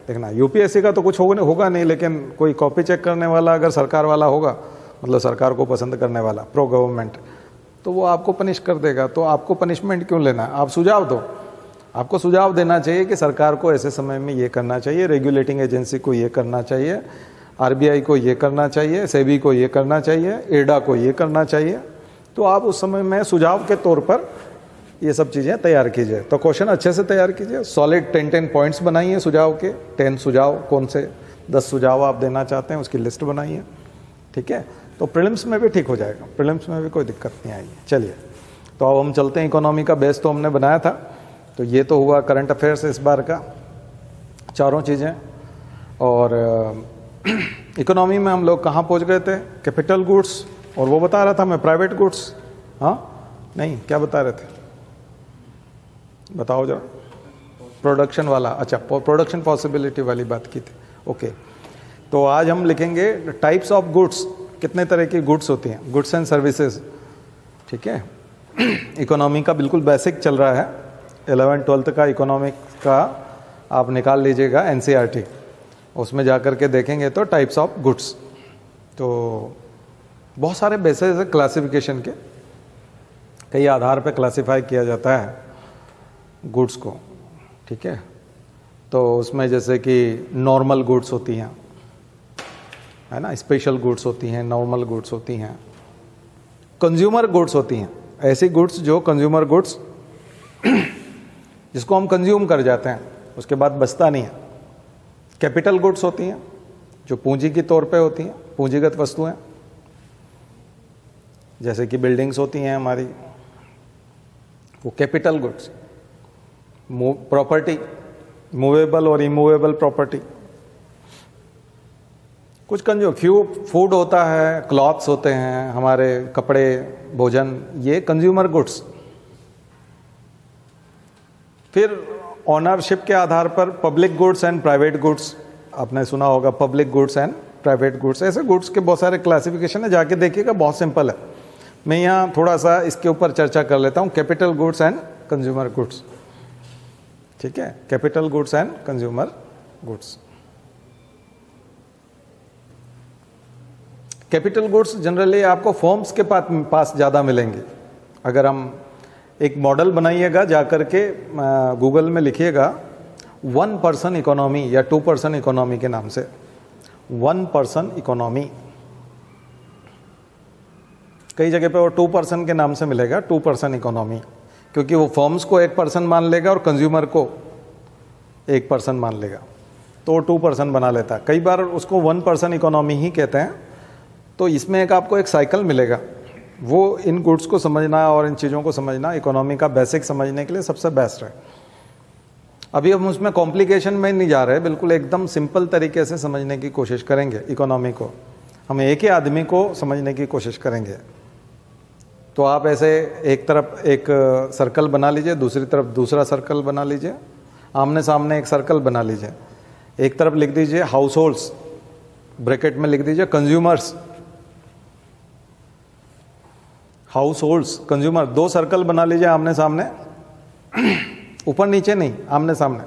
देखना। यूपीएससी का तो कुछ होगा नहीं, लेकिन कोई कॉपी चेक करने वाला अगर सरकार वाला होगा, मतलब सरकार को पसंद करने वाला, प्रो गवर्नमेंट, तो वो आपको पनिश कर देगा। तो आपको पनिशमेंट क्यों लेना है, आप सुझाव दो। आपको सुझाव देना चाहिए कि सरकार को ऐसे समय में ये करना चाहिए, रेगुलेटिंग एजेंसी को ये करना चाहिए, आरबीआई को ये करना चाहिए, सेबी को ये करना चाहिए, एडा को ये करना चाहिए। तो आप उस समय में सुझाव के तौर पर ये सब चीज़ें तैयार कीजिए। तो क्वेश्चन अच्छे से तैयार कीजिए, सॉलिड 10 पॉइंट्स बनाइए सुझाव के, 10 सुझाव, कौन से 10 सुझाव आप देना चाहते हैं उसकी लिस्ट बनाइए, ठीक है। तो प्रीलिम्स में भी ठीक हो जाएगा, प्रीलिम्स में भी कोई दिक्कत नहीं आएगी। चलिए, तो अब हम चलते हैं, इकोनॉमी का बेस तो हमने बनाया था, तो ये तो हुआ करंट अफेयर्स इस बार का, चारों चीज़ें। और इकोनॉमी में हम लोग कहाँ पहुँच गए थे, कैपिटल गुड्स, और वो बता रहा था मैं प्राइवेट गुड्स, हाँ नहीं क्या बता रहे थे, बताओ जरा, प्रोडक्शन वाला, अच्छा प्रोडक्शन पॉसिबिलिटी वाली बात की थी, ओके। तो आज हम लिखेंगे टाइप्स ऑफ गुड्स, कितने तरह की गुड्स होती हैं, गुड्स एंड सर्विसेज, ठीक है। इकोनॉमी का बिल्कुल बेसिक चल रहा है, 11th-12th का इकोनॉमिक्स का आप निकाल लीजिएगा एनसीईआरटी, उसमें जा कर के देखेंगे तो टाइप्स ऑफ गुड्स, तो बहुत सारे बेसिस है क्लासिफिकेशन के, कई आधार पे क्लासिफाई किया जाता है गुड्स को, ठीक है। तो उसमें जैसे कि नॉर्मल गुड्स होती हैं, है ना, स्पेशल गुड्स होती हैं, नॉर्मल गुड्स होती हैं, कंज्यूमर गुड्स होती हैं, ऐसी गुड्स जो कंज्यूमर गुड्स जिसको हम कंज्यूम कर जाते हैं उसके बाद बचता नहीं है। कैपिटल गुड्स होती हैं जो पूंजी के तौर पे होती हैं, पूंजीगत वस्तुएं, जैसे कि बिल्डिंग्स होती हैं हमारी, वो कैपिटल गुड्स। प्रॉपर्टी, मूवेबल और इमूवेबल प्रॉपर्टी, कुछ फूड होता है, क्लॉथ्स होते हैं, हमारे कपड़े, भोजन, ये कंज्यूमर गुड्स। फिर ऑनरशिप के आधार पर public goods and private goods, आपने सुना होगा public goods and private goods, ऐसे गुड्स के बहुत सारे क्लासिफिकेशन है, जाके देखिएगा, बहुत सिंपल है। मैं यहाँ थोड़ा सा इसके ऊपर चर्चा कर लेता हूँ, capital goods and consumer goods, ठीक है, capital goods and consumer goods. Capital goods generally आपको फर्म्स के पास ज़्यादा मिलेंगे। अगर हम एक मॉडल बनाइएगा, जाकर के गूगल में लिखिएगा 1 पर्सन इकोनॉमी या 2 पर्सन इकोनॉमी के नाम से, 1 पर्सन इकोनॉमी, कई जगह पे वो 2 पर्सन के नाम से मिलेगा, 2 पर्सन इकोनॉमी, क्योंकि वो फर्म्स को 1 पर्सन मान लेगा और कंज्यूमर को 1 पर्सन मान लेगा, तो वो 2 पर्सन बना लेता है। कई बार उसको 1 पर्सन इकोनॉमी ही कहते हैं। तो इसमें आपको एक साइकिल मिलेगा, वो इन गुड्स को समझना और इन चीज़ों को समझना इकोनॉमी का बेसिक समझने के लिए सबसे बेस्ट है। अभी हम उसमें कॉम्प्लिकेशन में नहीं जा रहे, बिल्कुल एकदम सिंपल तरीके से समझने की कोशिश करेंगे इकोनॉमी को, हम एक ही आदमी को समझने की कोशिश करेंगे। तो आप ऐसे एक तरफ एक सर्कल बना लीजिए, दूसरी तरफ दूसरा सर्कल बना लीजिए, आमने सामने एक सर्कल बना लीजिए। एक तरफ लिख दीजिए हाउस होल्ड्स, ब्रैकेट में लिख दीजिए consumers, house holds, consumer, 2 circle बना लीजिए आमने सामने, ऊपर नीचे नहीं, आमने सामने।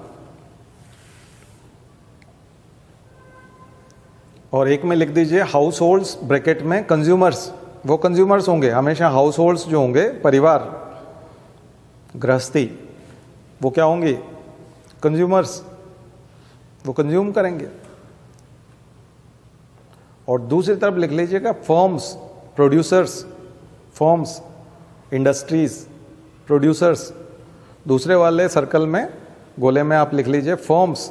और एक में लिख दीजिए हाउस होल्ड्स, ब्रैकेट में कंज्यूमर्स, वो कंज्यूमर्स होंगे हमेशा, हाउस होल्ड्स जो होंगे, परिवार, गृहस्थी, वो क्या होंगी, कंज्यूमर्स, वो कंज्यूम करेंगे। और दूसरी तरफ लिख लीजिएगा firms, producers, firms, industries, producers. दूसरे वाले सर्कल में, गोले में आप लिख लीजिए फर्म्स।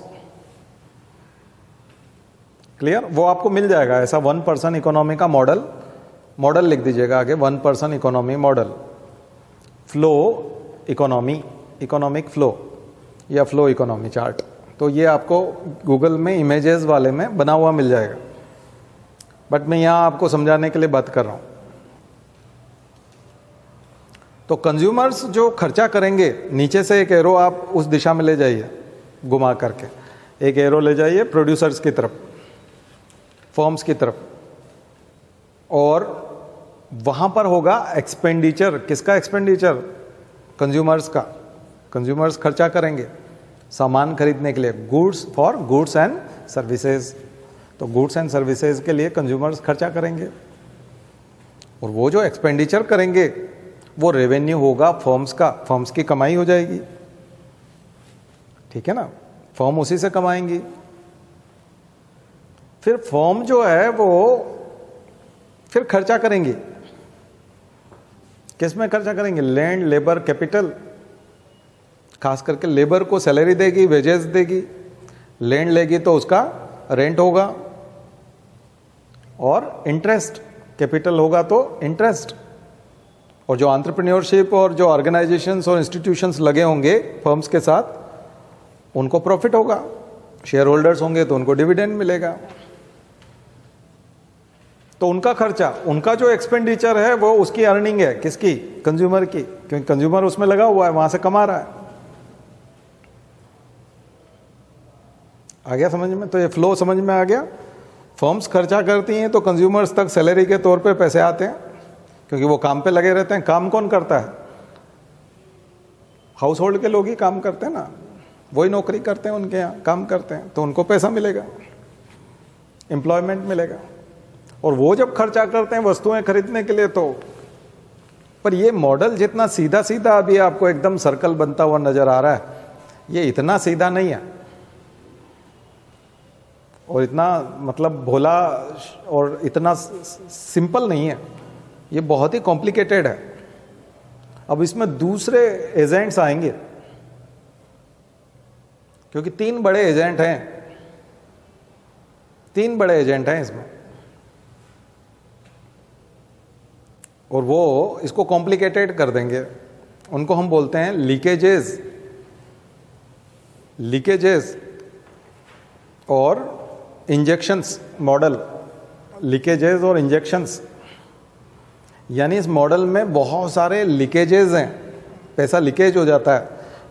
क्लियर, वो आपको मिल जाएगा ऐसा 1 पर्सन इकोनॉमी का मॉडल लिख दीजिएगा आगे, 1 person economy model, flow economy, economic flow या फ्लो इकोनॉमी चार्ट। तो ये आपको गूगल में इमेजेस वाले में बना हुआ मिल जाएगा, बट मैं यहाँ आपको समझाने के लिए बात कर रहा हूँ। तो कंज्यूमर्स जो खर्चा करेंगे, नीचे से एक एरो आप उस दिशा में ले जाइए, घुमा करके एक एरो ले जाइए प्रोड्यूसर्स की तरफ, फर्म्स की तरफ, और वहाँ पर होगा एक्सपेंडिचर। किसका एक्सपेंडिचर, कंज्यूमर्स का। कंज्यूमर्स खर्चा करेंगे सामान खरीदने के लिए, goods for goods and services. तो गुड्स एंड सर्विसेज के लिए कंज्यूमर्स खर्चा करेंगे, और वो जो एक्सपेंडिचर करेंगे वो रेवेन्यू होगा फर्म्स का, फर्म्स की कमाई हो जाएगी। ठीक है ना, फर्म उसी से कमाएंगी। फिर फर्म जो है वो फिर खर्चा करेंगी, किस में खर्चा करेंगे? Land, labour, capital. खास करके लेबर को सैलरी देगी, वेजेस देगी। लैंड लेगी तो उसका रेंट होगा, और इंटरेस्ट, कैपिटल होगा तो इंटरेस्ट। और जो एंटरप्रेन्योरशिप और जो ऑर्गेनाइजेशंस और इंस्टीट्यूशंस लगे होंगे फर्म्स के साथ, उनको प्रॉफिट होगा। शेयर होल्डर्स होंगे तो उनको डिविडेंड मिलेगा। तो उनका खर्चा, उनका जो एक्सपेंडिचर है वो उसकी अर्निंग है, किसकी? कंज्यूमर की, क्योंकि कंज्यूमर उसमें लगा हुआ है, वहां से कमा रहा है। आ गया समझ में? तो ये फ्लो समझ में आ गया। फर्म्स खर्चा करती हैं तो कंज्यूमर्स तक सैलरी के तौर पे पैसे आते हैं, क्योंकि वो काम पे लगे रहते हैं। काम कौन करता है? हाउस होल्ड के लोग ही काम करते हैं ना, वही नौकरी करते हैं, उनके यहाँ काम करते हैं, तो उनको पैसा मिलेगा, एम्प्लॉयमेंट मिलेगा। और वो जब खर्चा करते हैं वस्तुएं खरीदने के लिए, तो पर ये मॉडल जितना सीधा सीधा अभी आपको एकदम सर्कल बनता हुआ नजर आ रहा है, ये इतना सीधा नहीं है, और इतना मतलब भोला और इतना सिंपल नहीं है, ये बहुत ही कॉम्प्लिकेटेड है। अब इसमें दूसरे एजेंट्स आएंगे, क्योंकि 3 बड़े एजेंट हैं, 3 बड़े एजेंट हैं इसमें, और वो इसको कॉम्प्लिकेटेड कर देंगे। उनको हम बोलते हैं लीकेजेस, लीकेजेस और इंजेक्शंस मॉडल। लीकेजेस और इंजेक्शंस यानी इस मॉडल में बहुत सारे लीकेजेस हैं, पैसा लीकेज हो जाता है,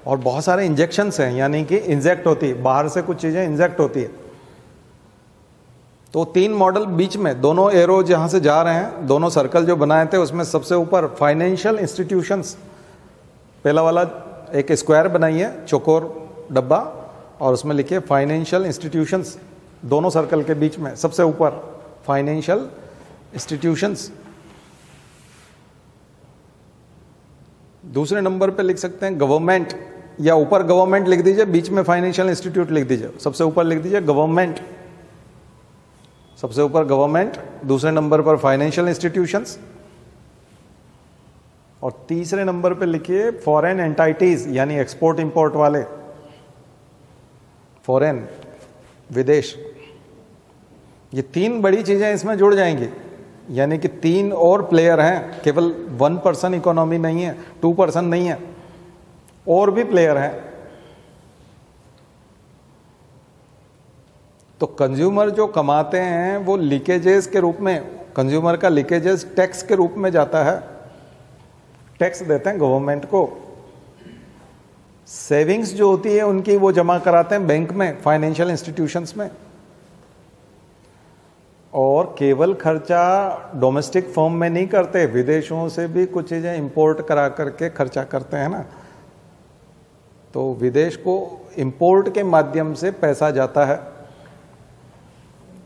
और बहुत सारे इंजेक्शंस हैं, यानी कि इंजेक्ट होती है, बाहर से कुछ चीज़ें इंजेक्ट होती है। तो 3 मॉडल बीच में, दोनों एरो जहाँ से जा रहे हैं, दोनों सर्कल जो बनाए थे उसमें सबसे ऊपर फाइनेंशियल इंस्टीट्यूशंस, पहला वाला एक स्क्वायर बनाई है, चौकोर डब्बा, और उसमें लिखिए फाइनेंशियल इंस्टीट्यूशंस, दोनों सर्कल के बीच में सबसे ऊपर फाइनेंशियल इंस्टीट्यूशंस। दूसरे नंबर पे लिख सकते हैं गवर्नमेंट, या ऊपर गवर्नमेंट लिख दीजिए, बीच में फाइनेंशियल इंस्टीट्यूट लिख दीजिए, सबसे ऊपर लिख दीजिए गवर्नमेंट, सबसे ऊपर गवर्नमेंट, दूसरे नंबर पर फाइनेंशियल इंस्टीट्यूशंस, और तीसरे नंबर पे लिखिए फॉरेन एंटाइटीज, यानी एक्सपोर्ट इंपोर्ट वाले, फॉरेन, विदेश। ये 3 बड़ी चीजें इसमें जुड़ जाएंगी, यानी कि 3 और प्लेयर हैं, केवल 1 पर्सन इकोनॉमी नहीं है, 2 पर्सन नहीं है, और भी प्लेयर हैं। तो कंज्यूमर जो कमाते हैं वो लीकेजेस के रूप में, कंज्यूमर का लीकेजेस टैक्स के रूप में जाता है, टैक्स देते हैं गवर्नमेंट को। सेविंग्स जो होती है उनकी वो जमा कराते हैं बैंक में, फाइनेंशियल इंस्टीट्यूशंस में। और केवल खर्चा डोमेस्टिक फर्म में नहीं करते, विदेशों से भी कुछ चीजें इंपोर्ट करा करके खर्चा करते हैं ना, तो विदेश को इंपोर्ट के माध्यम से पैसा जाता है।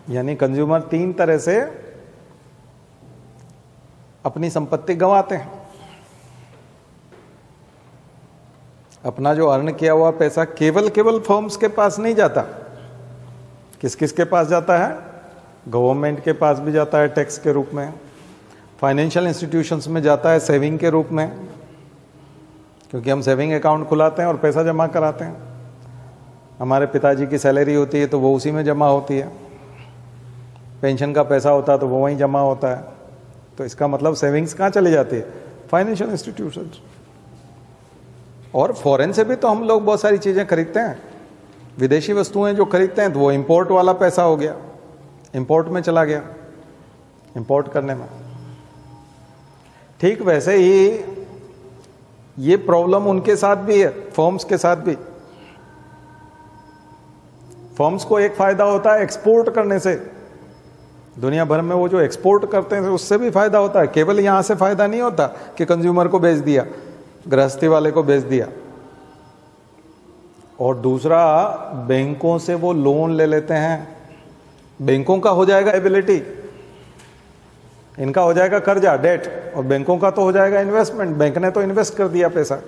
यानी कंज्यूमर 3 तरह से अपनी संपत्ति गंवाते हैं। अपना जो अर्न किया हुआ पैसा केवल फर्म्स के पास नहीं जाता, किस किस के पास जाता है? गवर्नमेंट के पास भी जाता है टैक्स के रूप में, फाइनेंशियल इंस्टीट्यूशंस में जाता है सेविंग के रूप में, क्योंकि हम सेविंग अकाउंट खुलाते हैं और पैसा जमा कराते हैं। हमारे पिताजी की सैलरी होती है तो वो उसी में जमा होती है, पेंशन का पैसा होता है तो वो वहीं जमा होता है। तो इसका मतलब सेविंग्स कहाँ चली जाती है? Financial institutions. और फॉरेन से भी तो हम लोग बहुत सारी चीज़ें खरीदते हैं, विदेशी वस्तुएं जो खरीदते हैं तो वो इंपोर्ट वाला पैसा हो गया, इंपोर्ट में चला गया, इंपोर्ट करने में। ठीक वैसे ही ये प्रॉब्लम उनके साथ भी है, फर्म्स के साथ भी। फर्म्स को एक फायदा होता है एक्सपोर्ट करने से, दुनिया भर में वो जो एक्सपोर्ट करते हैं उससे भी फायदा होता है। केवल यहां से फायदा नहीं होता कि कंज्यूमर को बेच दिया, गृहस्थी वाले को बेच दिया। और दूसरा, बैंकों से वो लोन ले लेते हैं, बैंकों का हो जाएगा एबिलिटी, इनका हो जाएगा कर्जा, डेट, और बैंकों का तो हो जाएगा इन्वेस्टमेंट। बैंक ने तो इन्वेस्ट कर दिया पैसा।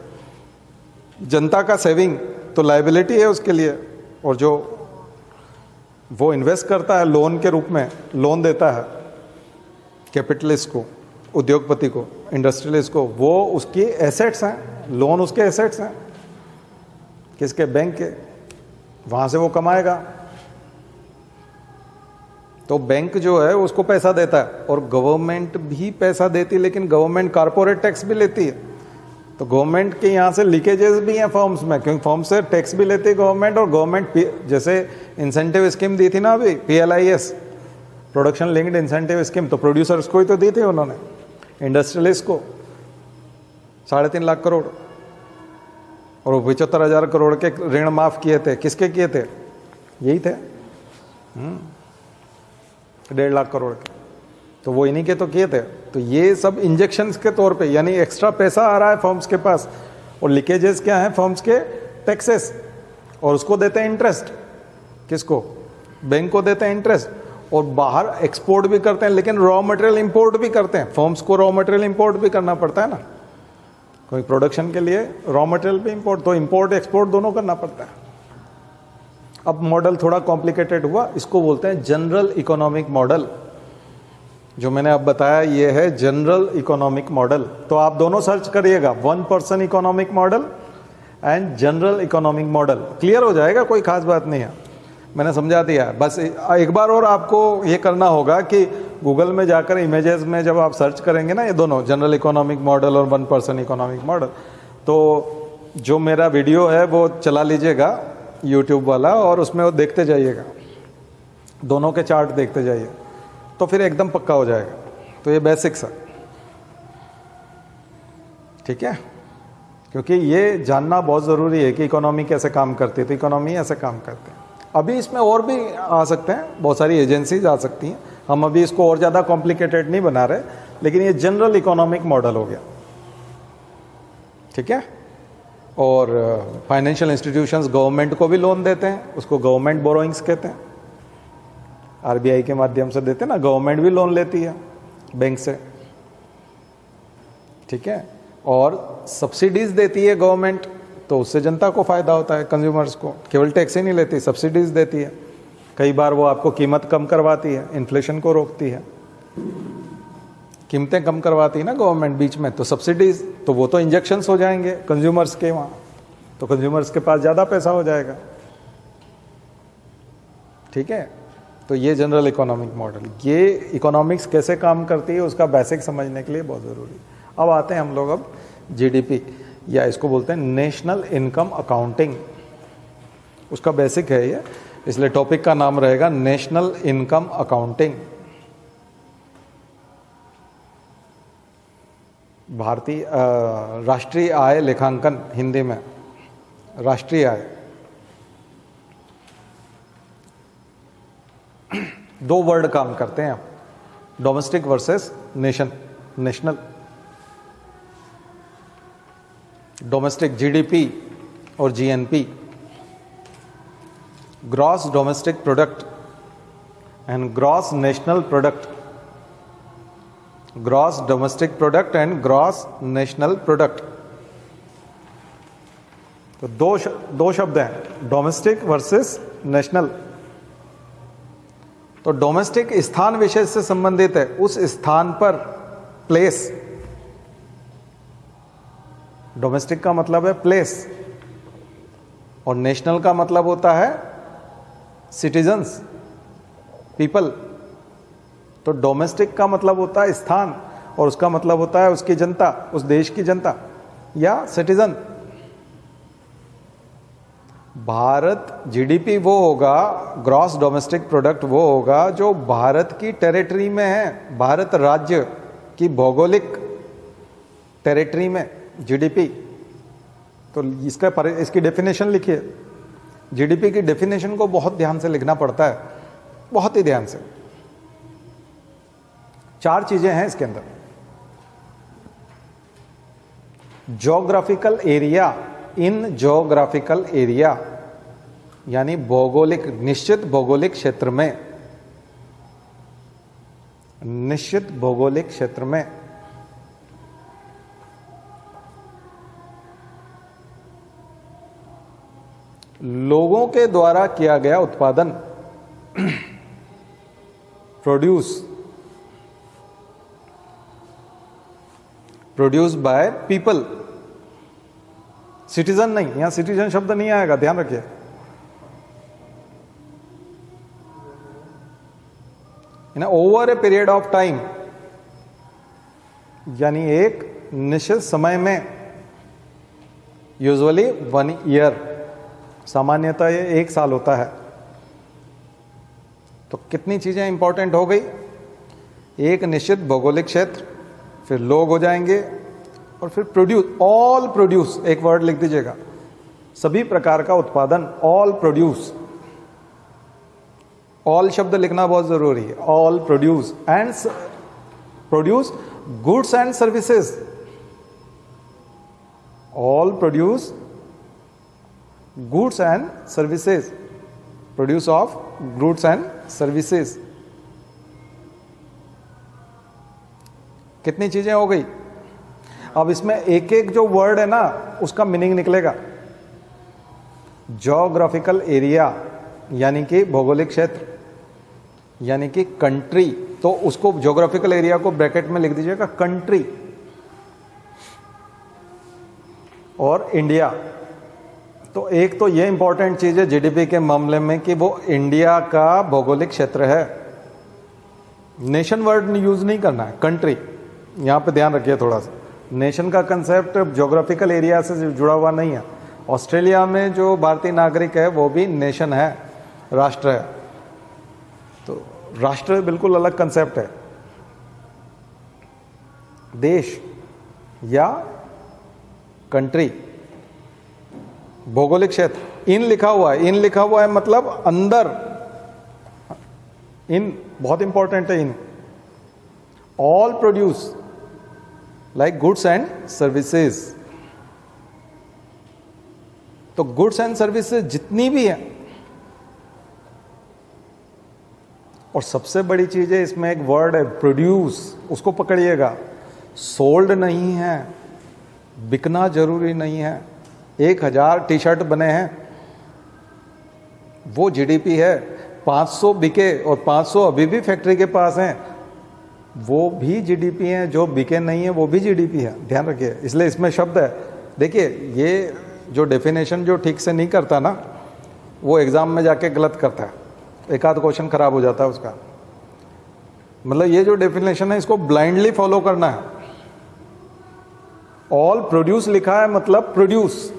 जनता का सेविंग तो लायबिलिटी है उसके लिए। और जो वो इन्वेस्ट करता है लोन के रूप में, लोन देता है कैपिटलिस्ट को, उद्योगपति को, इंडस्ट्रियलिस्ट को, वो उसकी एसेट्स हैं, लोन उसके एसेट्स हैं, किसके? बैंक के। वहाँ से वो कमाएगा। तो बैंक जो है उसको पैसा देता है और गवर्नमेंट भी पैसा देती है, लेकिन गवर्नमेंट कारपोरेट टैक्स भी लेती है। तो गवर्नमेंट के यहाँ से लीकेजेस भी हैं फर्म्स में, क्योंकि फर्म से टैक्स भी लेती है गवर्नमेंट। और गवर्नमेंट जैसे इंसेंटिव स्कीम दी थी ना अभी, PLIS, production linked incentive scheme, तो प्रोड्यूसर्स को ही तो दी थी उन्होंने, इंडस्ट्रियलिस्ट को 3.5 लाख करोड़। और वो 75,000 करोड़ के ऋण माफ किए थे, किसके किए थे? यही थे 1.5 लाख करोड़ के, तो वो इन्हीं के तो किए थे। तो ये सब इंजेक्शंस के तौर पे, यानी एक्स्ट्रा पैसा आ रहा है फर्म्स के पास, और लीकेजेस क्या है? फर्म्स के टैक्सेस, और उसको देते हैं इंटरेस्ट। किसको? बैंक को देते हैं इंटरेस्ट। और बाहर एक्सपोर्ट भी करते हैं, लेकिन रॉ मटेरियल इंपोर्ट भी करते हैं। फर्म्स को रॉ मटेरियल इंपोर्ट भी करना पड़ता है ना, कोई प्रोडक्शन के लिए रॉ मटेरियल भी इंपोर्ट, तो इंपोर्ट एक्सपोर्ट दोनों करना पड़ता है। अब मॉडल थोड़ा कॉम्प्लिकेटेड हुआ, इसको बोलते हैं जनरल इकोनॉमिक मॉडल। जो मैंने अब बताया ये है जनरल इकोनॉमिक मॉडल। तो आप दोनों सर्च करिएगा, 1 person economic model and general economic model, clear हो जाएगा, कोई खास बात नहीं है, मैंने समझा दिया है। बस एक बार और आपको ये करना होगा कि गूगल में जाकर इमेजेस में जब आप सर्च करेंगे ना, ये दोनों जनरल इकोनॉमिक मॉडल और 1 पर्सन इकोनॉमिक मॉडल, तो जो मेरा वीडियो है वो चला लीजिएगा यूट्यूब वाला, और उसमें वो देखते जाइएगा, दोनों के चार्ट देखते जाइए, तो फिर एकदम पक्का हो जाएगा। तो ये बेसिक्स है, ठीक है, क्योंकि ये जानना बहुत ज़रूरी है कि इकोनॉमी कैसे काम करती है। तो इकोनॉमी ऐसे काम करते हैं। अभी इसमें और भी आ सकते हैं, बहुत सारी एजेंसीज आ सकती हैं, हम अभी इसको और ज़्यादा कॉम्प्लिकेटेड नहीं बना रहे, लेकिन ये जनरल इकोनॉमिक मॉडल हो गया, ठीक है। और फाइनेंशियल इंस्टीट्यूशंस गवर्नमेंट को भी लोन देते हैं, उसको गवर्नमेंट बोरोइंग्स कहते हैं, RBI के माध्यम से देते हैं ना, गवर्नमेंट भी लोन लेती है बैंक से, ठीक है। और सब्सिडीज देती है गवर्नमेंट, तो उससे जनता को फ़ायदा होता है, कंज्यूमर्स को। केवल टैक्स ही नहीं लेती, सब्सिडीज देती है। कई बार वो आपको कीमत कम करवाती है, इन्फ्लेशन को रोकती है, कीमतें कम करवाती है ना गवर्नमेंट बीच में, तो सब्सिडीज, तो वो तो इंजेक्शंस हो जाएंगे कंज्यूमर्स के वहाँ, तो कंज्यूमर्स के पास ज़्यादा पैसा हो जाएगा, ठीक है। तो ये जनरल इकोनॉमिक मॉडल, ये इकोनॉमिक्स कैसे काम करती है उसका बेसिक समझने के लिए बहुत ज़रूरी है। अब आते हैं हम लोग अब GDP, या इसको बोलते हैं नेशनल इनकम अकाउंटिंग, उसका बेसिक है ये, इसलिए टॉपिक का नाम रहेगा नेशनल इनकम अकाउंटिंग। भारतीय राष्ट्रीय आय लेखांकन, हिंदी में राष्ट्रीय आय। दो वर्ड काम करते हैं, domestic versus nation, national. Domestic GDP और GNP, gross domestic product and gross national product, gross domestic product and gross national product. तो दो शब्द हैं, डोमेस्टिक वर्सेस नेशनल। तो डोमेस्टिक स्थान विशेष से संबंधित है, उस स्थान पर, प्लेस। डोमेस्टिक का मतलब है प्लेस, और नेशनल का मतलब होता है सिटीजन्स, पीपल। तो डोमेस्टिक का मतलब होता है स्थान, और उसका मतलब होता है उसकी जनता, उस देश की जनता या सिटीजन। भारत GDP वो होगा, ग्रॉस डोमेस्टिक प्रोडक्ट वो होगा जो भारत की टेरिटरी में है, भारत राज्य की भौगोलिक टेरिटरी में GDP। तो इसकी डेफिनेशन लिखिए, GDP की डेफिनेशन को बहुत ध्यान से लिखना पड़ता है, बहुत ही ध्यान से। 4 चीजें हैं इसके अंदर। ज्योग्राफिकल एरिया, इन ज्योग्राफिकल एरिया, यानी भौगोलिक, निश्चित भौगोलिक क्षेत्र में, निश्चित भौगोलिक क्षेत्र में। लोगों के द्वारा किया गया उत्पादन, प्रोड्यूस बाय पीपल, सिटीजन नहीं, यहां सिटीजन शब्द नहीं आएगा, ध्यान रखिए। इन over a period of time, यानी एक निश्चित समय में, यूजुअली 1 ईयर, सामान्यतः ये 1 साल होता है। तो कितनी चीजें इंपॉर्टेंट हो गई, एक निश्चित भौगोलिक क्षेत्र, फिर लोग हो जाएंगे, और फिर प्रोड्यूस, ऑल प्रोड्यूस, एक वर्ड लिख दीजिएगा, सभी प्रकार का उत्पादन, ऑल प्रोड्यूस, ऑल शब्द लिखना बहुत जरूरी है, all produce and produce goods and services, all produce goods and services, produce of goods and services. कितनी चीजें हो गई। अब इसमें एक एक जो वर्ड है ना उसका मीनिंग निकलेगा। ज्योग्राफिकल एरिया यानी कि भौगोलिक क्षेत्र, यानी कि कंट्री, तो उसको ज्योग्राफिकल एरिया को ब्रैकेट में लिख दीजिएगा कंट्री, और इंडिया। तो एक तो ये इंपॉर्टेंट चीज है जीडीपी के मामले में कि वो इंडिया का भौगोलिक क्षेत्र है, नेशन वर्ड यूज नहीं करना है, कंट्री, यहां पे ध्यान रखिए थोड़ा सा। नेशन का कंसेप्ट ज्योग्राफिकल एरिया से जुड़ा हुआ नहीं है। ऑस्ट्रेलिया में जो भारतीय नागरिक है वो भी नेशन है, राष्ट्र है, तो राष्ट्र बिल्कुल अलग कंसेप्ट है। देश या कंट्री, भौगोलिक क्षेत्र, इन लिखा हुआ है, इन लिखा हुआ है मतलब अंदर, इन बहुत इंपॉर्टेंट है। In all produce like goods and services, तो गुड्स एंड सर्विसेज जितनी भी है, और सबसे बड़ी चीज है इसमें एक वर्ड है प्रोड्यूस, उसको पकड़िएगा। सोल्ड नहीं है, बिकना जरूरी नहीं है। 1000 टी शर्ट बने हैं, वो जीडीपी है। 500 बिके और 500 अभी भी फैक्ट्री के पास हैं, वो भी जीडीपी है। जो बिके नहीं है वो भी जीडीपी है, ध्यान रखिए। इसलिए इसमें शब्द है, देखिए ये जो डेफिनेशन जो ठीक से नहीं करता ना, वो एग्जाम में जाके गलत करता है, एक आध क्वेश्चन खराब हो जाता है उसका। मतलब ये जो डेफिनेशन है इसको ब्लाइंडली फॉलो करना है। ऑल प्रोड्यूस लिखा है मतलब प्रोड्यूस,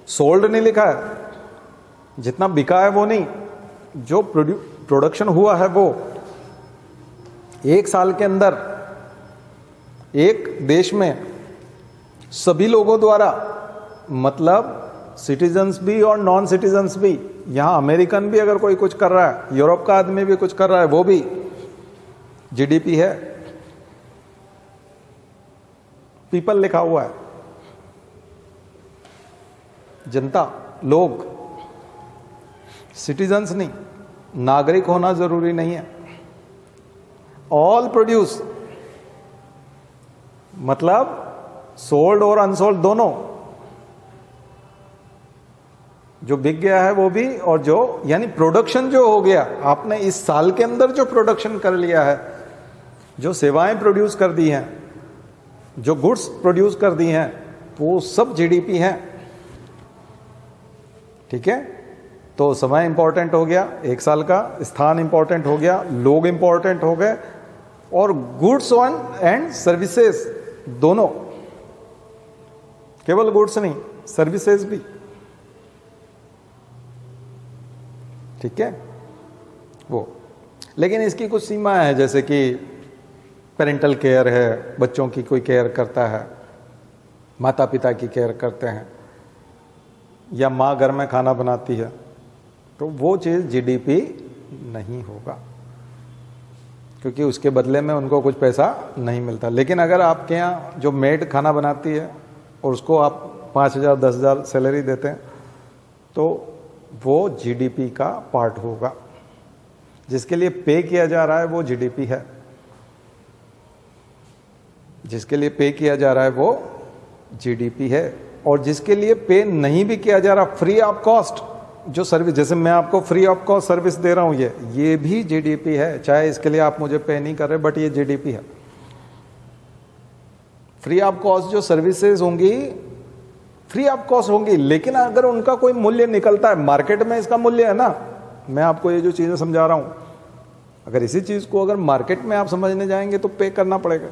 सोल्ड नहीं लिखा है। जितना बिका है वो नहीं, जो प्रोडक्शन हुआ है वो 1 साल के अंदर एक देश में सभी लोगों द्वारा, मतलब सिटीजन्स भी और नॉन सिटीजन्स भी, यहां अमेरिकन भी अगर कोई कुछ कर रहा है, यूरोप का आदमी भी कुछ कर रहा है, वो भी जीडीपी है। पीपल लिखा हुआ है, जनता, लोग, सिटीजन्स नहीं, नागरिक होना जरूरी नहीं है। ऑल प्रोड्यूस मतलब सोल्ड और अनसोल्ड दोनों, जो बिक गया है वो भी, और जो यानी प्रोडक्शन जो हो गया, आपने इस साल के अंदर जो प्रोडक्शन कर लिया है, जो सेवाएं प्रोड्यूस कर दी हैं, जो गुड्स प्रोड्यूस कर दी हैं, वो सब जीडीपी है। ठीक है, तो समय इंपॉर्टेंट हो गया 1 साल का, स्थान इंपॉर्टेंट हो गया, लोग इंपॉर्टेंट हो गए, और गुड्स एंड सर्विसेज दोनों, केवल गुड्स नहीं, सर्विसेज भी। ठीक है, वो, लेकिन इसकी कुछ सीमा है, जैसे कि पेरेंटल केयर है, बच्चों की कोई केयर करता है, माता पिता की केयर करते हैं, या माँ घर में खाना बनाती है, तो वो चीज़ जीडीपी नहीं होगा, क्योंकि उसके बदले में उनको कुछ पैसा नहीं मिलता। लेकिन अगर आपके यहाँ जो मेड खाना बनाती है और उसको आप 5,000 10,000 सैलरी देते हैं, तो वो जीडीपी का पार्ट होगा। जिसके लिए पे किया जा रहा है वो जीडीपी है, जिसके लिए पे किया जा रहा है वो जीडीपी है। और जिसके लिए पे नहीं भी किया जा रहा, फ्री ऑफ कॉस्ट, जो सर्विस, जैसे मैं आपको फ्री ऑफ कॉस्ट सर्विस दे रहा हूँ, ये भी जीडीपी है, चाहे इसके लिए आप मुझे पे नहीं कर रहे, बट ये जीडीपी है। फ्री ऑफ कॉस्ट जो सर्विसेज होंगी फ्री ऑफ कॉस्ट होंगी, लेकिन अगर उनका कोई मूल्य निकलता है मार्केट में, इसका मूल्य है ना, मैं आपको ये जो चीजें समझा रहा हूं, अगर इसी चीज को अगर मार्केट में आप समझने जाएंगे तो पे करना पड़ेगा।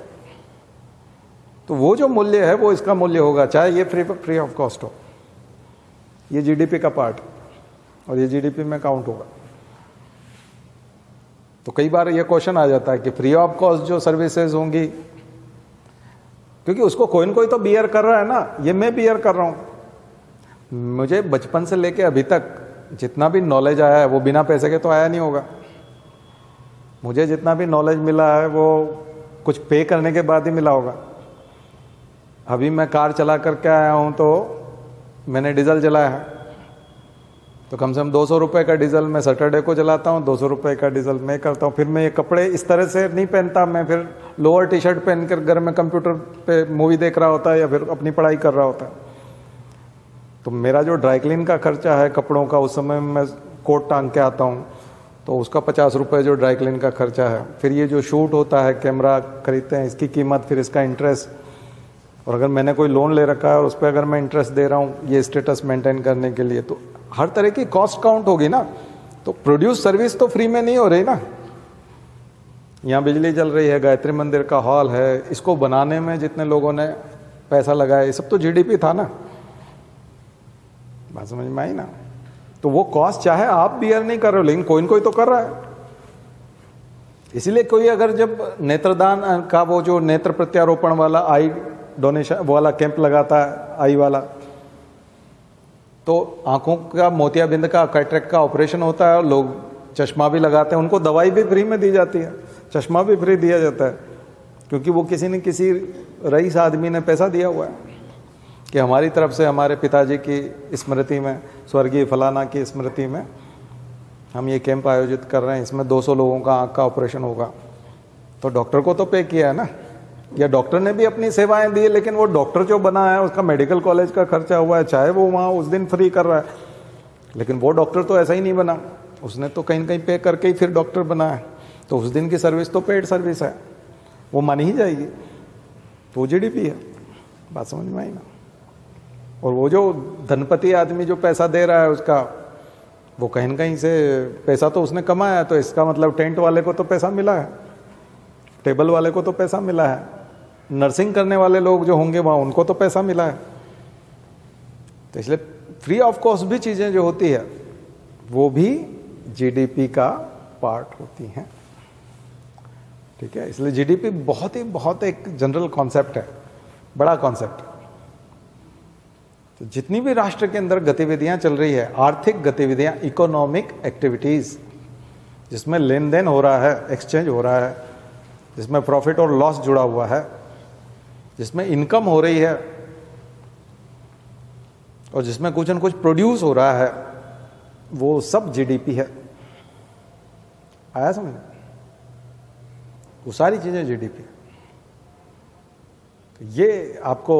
तो वो जो मूल्य है वो इसका मूल्य होगा, चाहे ये फ्री ऑफ कॉस्ट हो। ये जीडीपी का पार्ट और ये जीडीपी में काउंट होगा। तो कई बार ये क्वेश्चन आ जाता है कि फ्री ऑफ कॉस्ट जो सर्विसेज होंगी, क्योंकि उसको कोई न कोई तो बियर कर रहा है ना, ये मैं बियर कर रहा हूं। मुझे बचपन से लेके अभी तक जितना भी नॉलेज आया है वो बिना पैसे के तो आया नहीं होगा। मुझे जितना भी नॉलेज मिला है वो कुछ पे करने के बाद ही मिला होगा। अभी मैं कार चला करके आया हूं तो मैंने डीजल जलाया है, तो कम से कम 200 रुपये का डीजल मैं सैटरडे को जलाता हूँ, 200 रुपये का डीजल मैं करता हूँ। फिर मैं ये कपड़े इस तरह से नहीं पहनता, मैं फिर लोअर टी शर्ट पहनकर घर में कंप्यूटर पे मूवी देख रहा होता है या फिर अपनी पढ़ाई कर रहा होता है। तो मेरा जो ड्राई क्लीन का खर्चा है कपड़ों का, उस समय मैं कोट टांग के आता हूँ तो उसका 50 रुपये जो ड्राई क्लीन का खर्चा है। फिर ये जो शूट होता है, कैमरा खरीदते हैं, इसकी कीमत, फिर इसका इंटरेस्ट, और अगर मैंने कोई लोन ले रखा है और उस पर अगर मैं इंटरेस्ट दे रहा हूँ ये स्टेटस मेंटेन करने के लिए, तो हर तरह की कॉस्ट काउंट होगी ना। तो प्रोड्यूस सर्विस तो फ्री में नहीं हो रही ना। यहाँ बिजली चल रही है, गायत्री मंदिर का हॉल है, इसको बनाने में जितने लोगों ने पैसा लगाया, ये सब तो जीडीपी था ना। बात समझ में आई ना। तो वो कॉस्ट चाहे आप बियर नहीं कर रहे हो, लेकिन कोई न कोई तो कर रहा है। इसीलिए कोई अगर जब नेत्रदान का वो जो नेत्र प्रत्यारोपण वाला आई डोनेशन वाला कैंप लगाता है, आई वाला, तो आंखों का मोतियाबिंद का कैटरेक्ट का ऑपरेशन होता है और लोग चश्मा भी लगाते हैं, उनको दवाई भी फ्री में दी जाती है, चश्मा भी फ्री दिया जाता है, क्योंकि वो किसी न किसी रईस आदमी ने पैसा दिया हुआ है कि हमारी तरफ से हमारे पिताजी की स्मृति में, स्वर्गीय फलाना की स्मृति में हम ये कैंप आयोजित कर रहे हैं, इसमें 200 लोगों का आँख का ऑपरेशन होगा। तो डॉक्टर को तो पे किया है ना, या डॉक्टर ने भी अपनी सेवाएं दी है, लेकिन वो डॉक्टर जो बना है उसका मेडिकल कॉलेज का खर्चा हुआ है, चाहे वो वहाँ उस दिन फ्री कर रहा है, लेकिन वो डॉक्टर तो ऐसा ही नहीं बना, उसने तो कहीं न कहीं पे करके ही फिर डॉक्टर बना है। तो उस दिन की सर्विस तो पेड सर्विस है, वो मानी ही जाएगी, तो वो जीडीपी है। बात समझ में आई ना। और वो जो धनपति आदमी जो पैसा दे रहा है उसका, वो कहीं न कहीं से पैसा तो उसने कमाया है, तो इसका मतलब टेंट वाले को तो पैसा मिला है, टेबल वाले को तो पैसा मिला है, नर्सिंग करने वाले लोग जो होंगे वहाँ उनको तो पैसा मिला है। तो इसलिए फ्री ऑफ कॉस्ट भी चीज़ें जो होती है वो भी जीडीपी का पार्ट होती हैं। ठीक है, इसलिए जीडीपी बहुत एक जनरल कॉन्सेप्ट है, बड़ा कॉन्सेप्ट। तो जितनी भी राष्ट्र के अंदर गतिविधियां चल रही है, आर्थिक गतिविधियां, इकोनॉमिक एक्टिविटीज, जिसमें लेन देन हो रहा है, एक्सचेंज हो रहा है, जिसमें प्रॉफिट और लॉस जुड़ा हुआ है, जिसमें इनकम हो रही है और जिसमें कुछ न कुछ प्रोड्यूस हो रहा है, वो सब जीडीपी है। आया समझ? वो सारी चीजें जीडीपी। तो ये आपको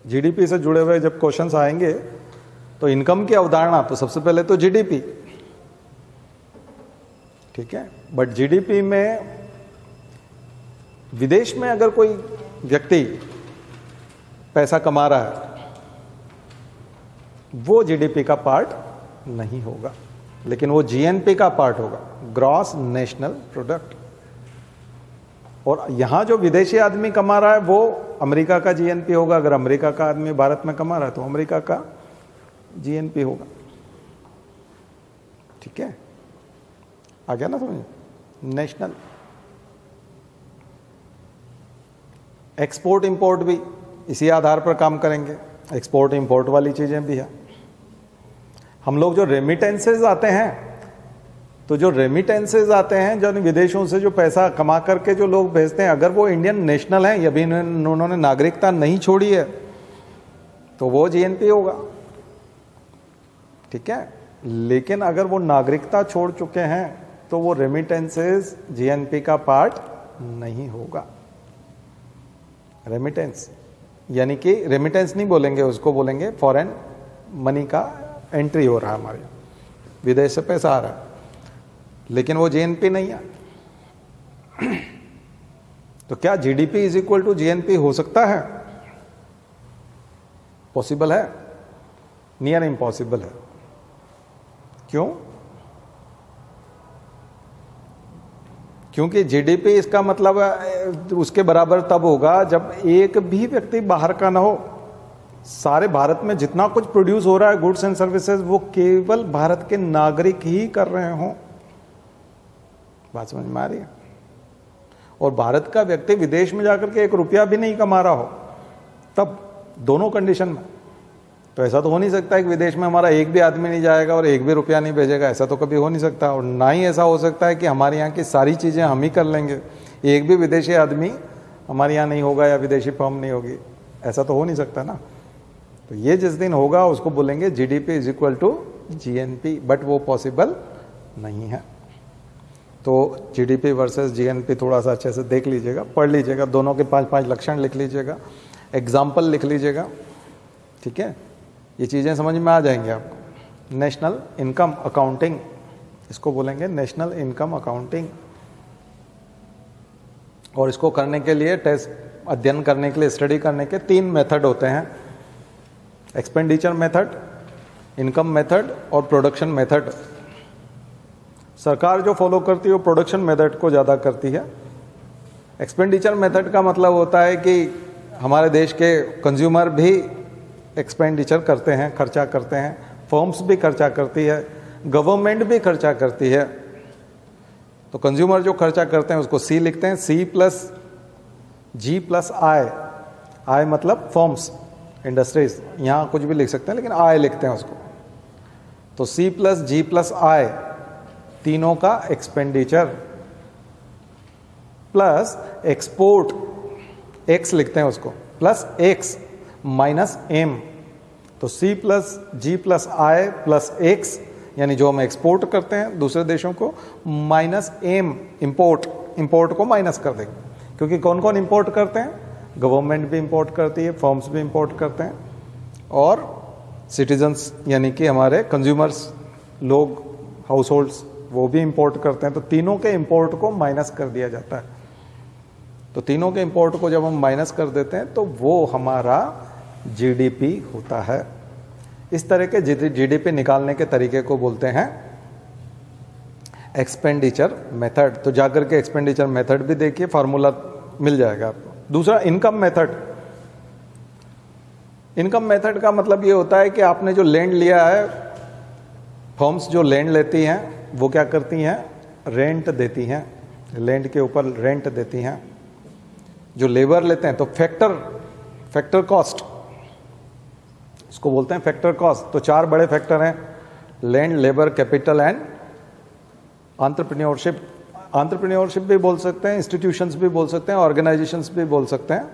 जीडीपी से जुड़े हुए जब क्वेश्चंस आएंगे तो इनकम की अवधारणा तो सबसे पहले तो जीडीपी, ठीक है। बट जीडीपी में विदेश में अगर कोई व्यक्ति पैसा कमा रहा है वो जीडीपी का पार्ट नहीं होगा, लेकिन वो जीएनपी का पार्ट होगा, ग्रॉस नेशनल प्रोडक्ट। और यहां जो विदेशी आदमी कमा रहा है वो अमेरिका का जीएनपी होगा। अगर अमेरिका का आदमी भारत में कमा रहा है तो अमेरिका का जीएनपी होगा। ठीक है, आ गया ना समझ? नेशनल। एक्सपोर्ट इंपोर्ट भी इसी आधार पर काम करेंगे, एक्सपोर्ट इंपोर्ट वाली चीजें भी है। हम लोग जो रेमिटेंसेज आते हैं, तो जो रेमिटेंसेज आते हैं, जो विदेशों से जो पैसा कमा करके जो लोग भेजते हैं, अगर वो इंडियन नेशनल हैं, अभी उन्होंने नागरिकता नहीं छोड़ी है, तो वो जीएनपी होगा। ठीक है, लेकिन अगर वो नागरिकता छोड़ चुके हैं तो वो रेमिटेंसेज जीएनपी का पार्ट नहीं होगा। रेमिटेंस यानी कि रेमिटेंस नहीं बोलेंगे, उसको बोलेंगे फॉरेन मनी का एंट्री हो रहा है हमारे यहाँ, विदेश से पैसा आ रहा है, लेकिन वो जीएनपी नहीं है। तो क्या GDP is equal to GNP हो सकता है? पॉसिबल है? नियर इम्पॉसिबल है। क्यों? क्योंकि जीडीपी इसका मतलब उसके बराबर तब होगा जब एक भी व्यक्ति बाहर का ना हो। सारे भारत में जितना कुछ प्रोड्यूस हो रहा है गुड्स एंड सर्विसेज, वो केवल भारत के नागरिक ही कर रहे हों। बात समझ में आ रही है? और भारत का व्यक्ति विदेश में जाकर के 1 रुपया भी नहीं कमा रहा हो, तब दोनों कंडीशन में। तो ऐसा तो हो नहीं सकता है कि विदेश में हमारा एक भी आदमी नहीं जाएगा और 1 भी रुपया नहीं भेजेगा, ऐसा तो कभी हो नहीं सकता। और ना ही ऐसा हो सकता है कि हमारे यहाँ की सारी चीज़ें हम ही कर लेंगे, एक भी विदेशी आदमी हमारे यहाँ नहीं होगा या विदेशी फर्म नहीं होगी, ऐसा तो हो नहीं सकता ना। तो ये जिस दिन होगा उसको बोलेंगे GDP is equal to GNP, but वो पॉसिबल नहीं है। तो जीडीपी वर्सेस जीएनपी थोड़ा सा अच्छे से देख लीजिएगा, पढ़ लीजिएगा, दोनों के 5-5 लक्षण लिख लीजिएगा, एग्जाम्पल लिख लीजिएगा, ठीक है। ये चीज़ें समझ में आ जाएंगी आपको। नेशनल इनकम अकाउंटिंग, इसको बोलेंगे नेशनल इनकम अकाउंटिंग। और इसको करने के लिए टेस्ट अध्ययन करने के लिए, स्टडी करने के 3 मेथड होते हैं, एक्सपेंडिचर मेथड, इनकम मेथड और प्रोडक्शन मेथड। सरकार जो फॉलो करती है वो प्रोडक्शन मेथड को ज़्यादा करती है। एक्सपेंडिचर मेथड का मतलब होता है कि हमारे देश के कंज्यूमर भी एक्सपेंडिचर करते हैं, खर्चा करते हैं, फर्म्स भी खर्चा करती है, गवर्नमेंट भी खर्चा करती है। तो कंज्यूमर जो खर्चा करते हैं उसको सी लिखते हैं, C+G+I। आई मतलब फर्म्स, इंडस्ट्रीज, यहाँ कुछ भी लिख सकते हैं लेकिन आई लिखते हैं उसको। तो C+G+I तीनों का एक्सपेंडिचर, प्लस एक्सपोर्ट, एक्स लिखते हैं उसको, प्लस एक्स माइनस एम। तो C+G+I प्लस एक्स, यानी जो हम एक्सपोर्ट करते हैं दूसरे देशों को, माइनस एम इंपोर्ट, इंपोर्ट को माइनस कर देंगे। क्योंकि कौन कौन इंपोर्ट करते हैं? गवर्नमेंट भी इंपोर्ट करती है, फर्म्स भी इंपोर्ट करते हैं, और सिटीजन्स यानी कि हमारे कंज्यूमर्स, लोग, हाउस होल्ड्स, वो भी इंपोर्ट करते हैं। तो तीनों के इंपोर्ट को माइनस कर दिया जाता है। तो तीनों के इंपोर्ट को जब हम माइनस कर देते हैं तो वो हमारा जीडीपी होता है। इस तरह के जीडीपी निकालने के तरीके को बोलते हैं एक्सपेंडिचर मेथड। तो जाकर के एक्सपेंडिचर मेथड भी देखिए, फार्मूला मिल जाएगा आपको। दूसरा इनकम मेथड। इनकम मेथड का मतलब ये होता है कि आपने जो लैंड लिया है, फर्म्स जो लैंड लेती हैं वो क्या करती हैं? रेंट देती हैं, लैंड के ऊपर रेंट देती हैं। जो लेबर लेते हैं तो फैक्टर कॉस्ट, इसको बोलते हैं फैक्टर कॉस्ट। तो 4 बड़े फैक्टर हैं, land, labour, capital and entrepreneurship. Entrepreneurship भी बोल सकते हैं, इंस्टीट्यूशंस भी बोल सकते हैं, ऑर्गेनाइजेशंस भी बोल सकते हैं,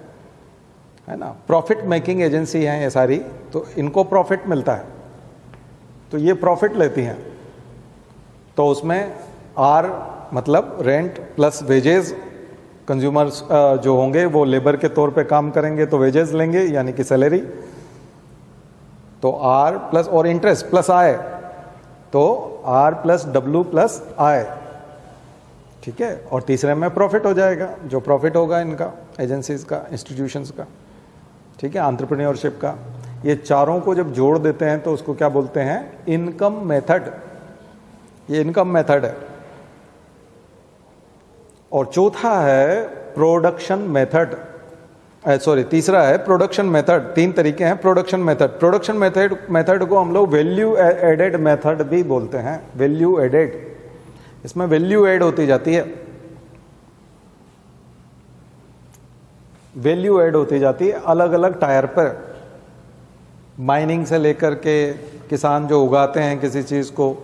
है ना। प्रॉफिट मेकिंग एजेंसी हैं ये सारी, तो इनको प्रॉफिट मिलता है, तो ये प्रॉफिट लेती हैं। तो उसमें आर मतलब रेंट प्लस वेजेस, कंज्यूमर्स जो होंगे वो लेबर के तौर पे काम करेंगे तो वेजेस लेंगे यानी कि सैलरी। तो आर प्लस और इंटरेस्ट प्लस आय, तो R plus W plus I, ठीक है। और तीसरे में प्रॉफिट हो जाएगा, जो प्रॉफिट होगा इनका, एजेंसीज का, इंस्टीट्यूशंस का, ठीक है, एंटरप्रेन्योरशिप का। ये चारों को जब जोड़ देते हैं तो उसको क्या बोलते हैं? Income method. ये इनकम मेथड है। और चौथा है प्रोडक्शन मेथड, तीसरा है प्रोडक्शन मेथड। 3 तरीके हैं प्रोडक्शन मेथड। प्रोडक्शन मेथड को हम लोग वैल्यू एडेड मेथड भी बोलते हैं। वैल्यू एडेड, इसमें वैल्यू ऐड होती जाती है, वैल्यू ऐड होती जाती है अलग अलग टायर पर। माइनिंग से लेकर के किसान जो उगाते हैं किसी चीज़ को,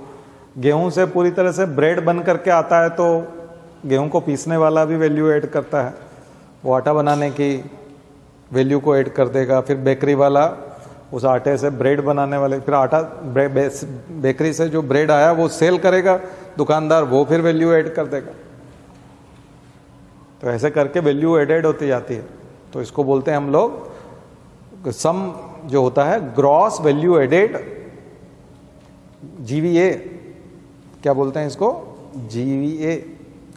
गेहूं से पूरी तरह से ब्रेड बन करके आता है तो गेहूं को पीसने वाला भी वैल्यू ऐड करता है, वो आटा बनाने की वैल्यू को ऐड कर देगा। फिर बेकरी वाला उस आटे से ब्रेड बनाने वाले, फिर आटा बेकरी से जो ब्रेड आया वो सेल करेगा दुकानदार, वो फिर वैल्यू ऐड कर देगा। तो ऐसे करके वैल्यू एडेड होती जाती है। तो इसको बोलते हैं हम लोग सम जो होता है ग्रॉस वैल्यू एडेड GVA क्या बोलते हैं इसको, GVA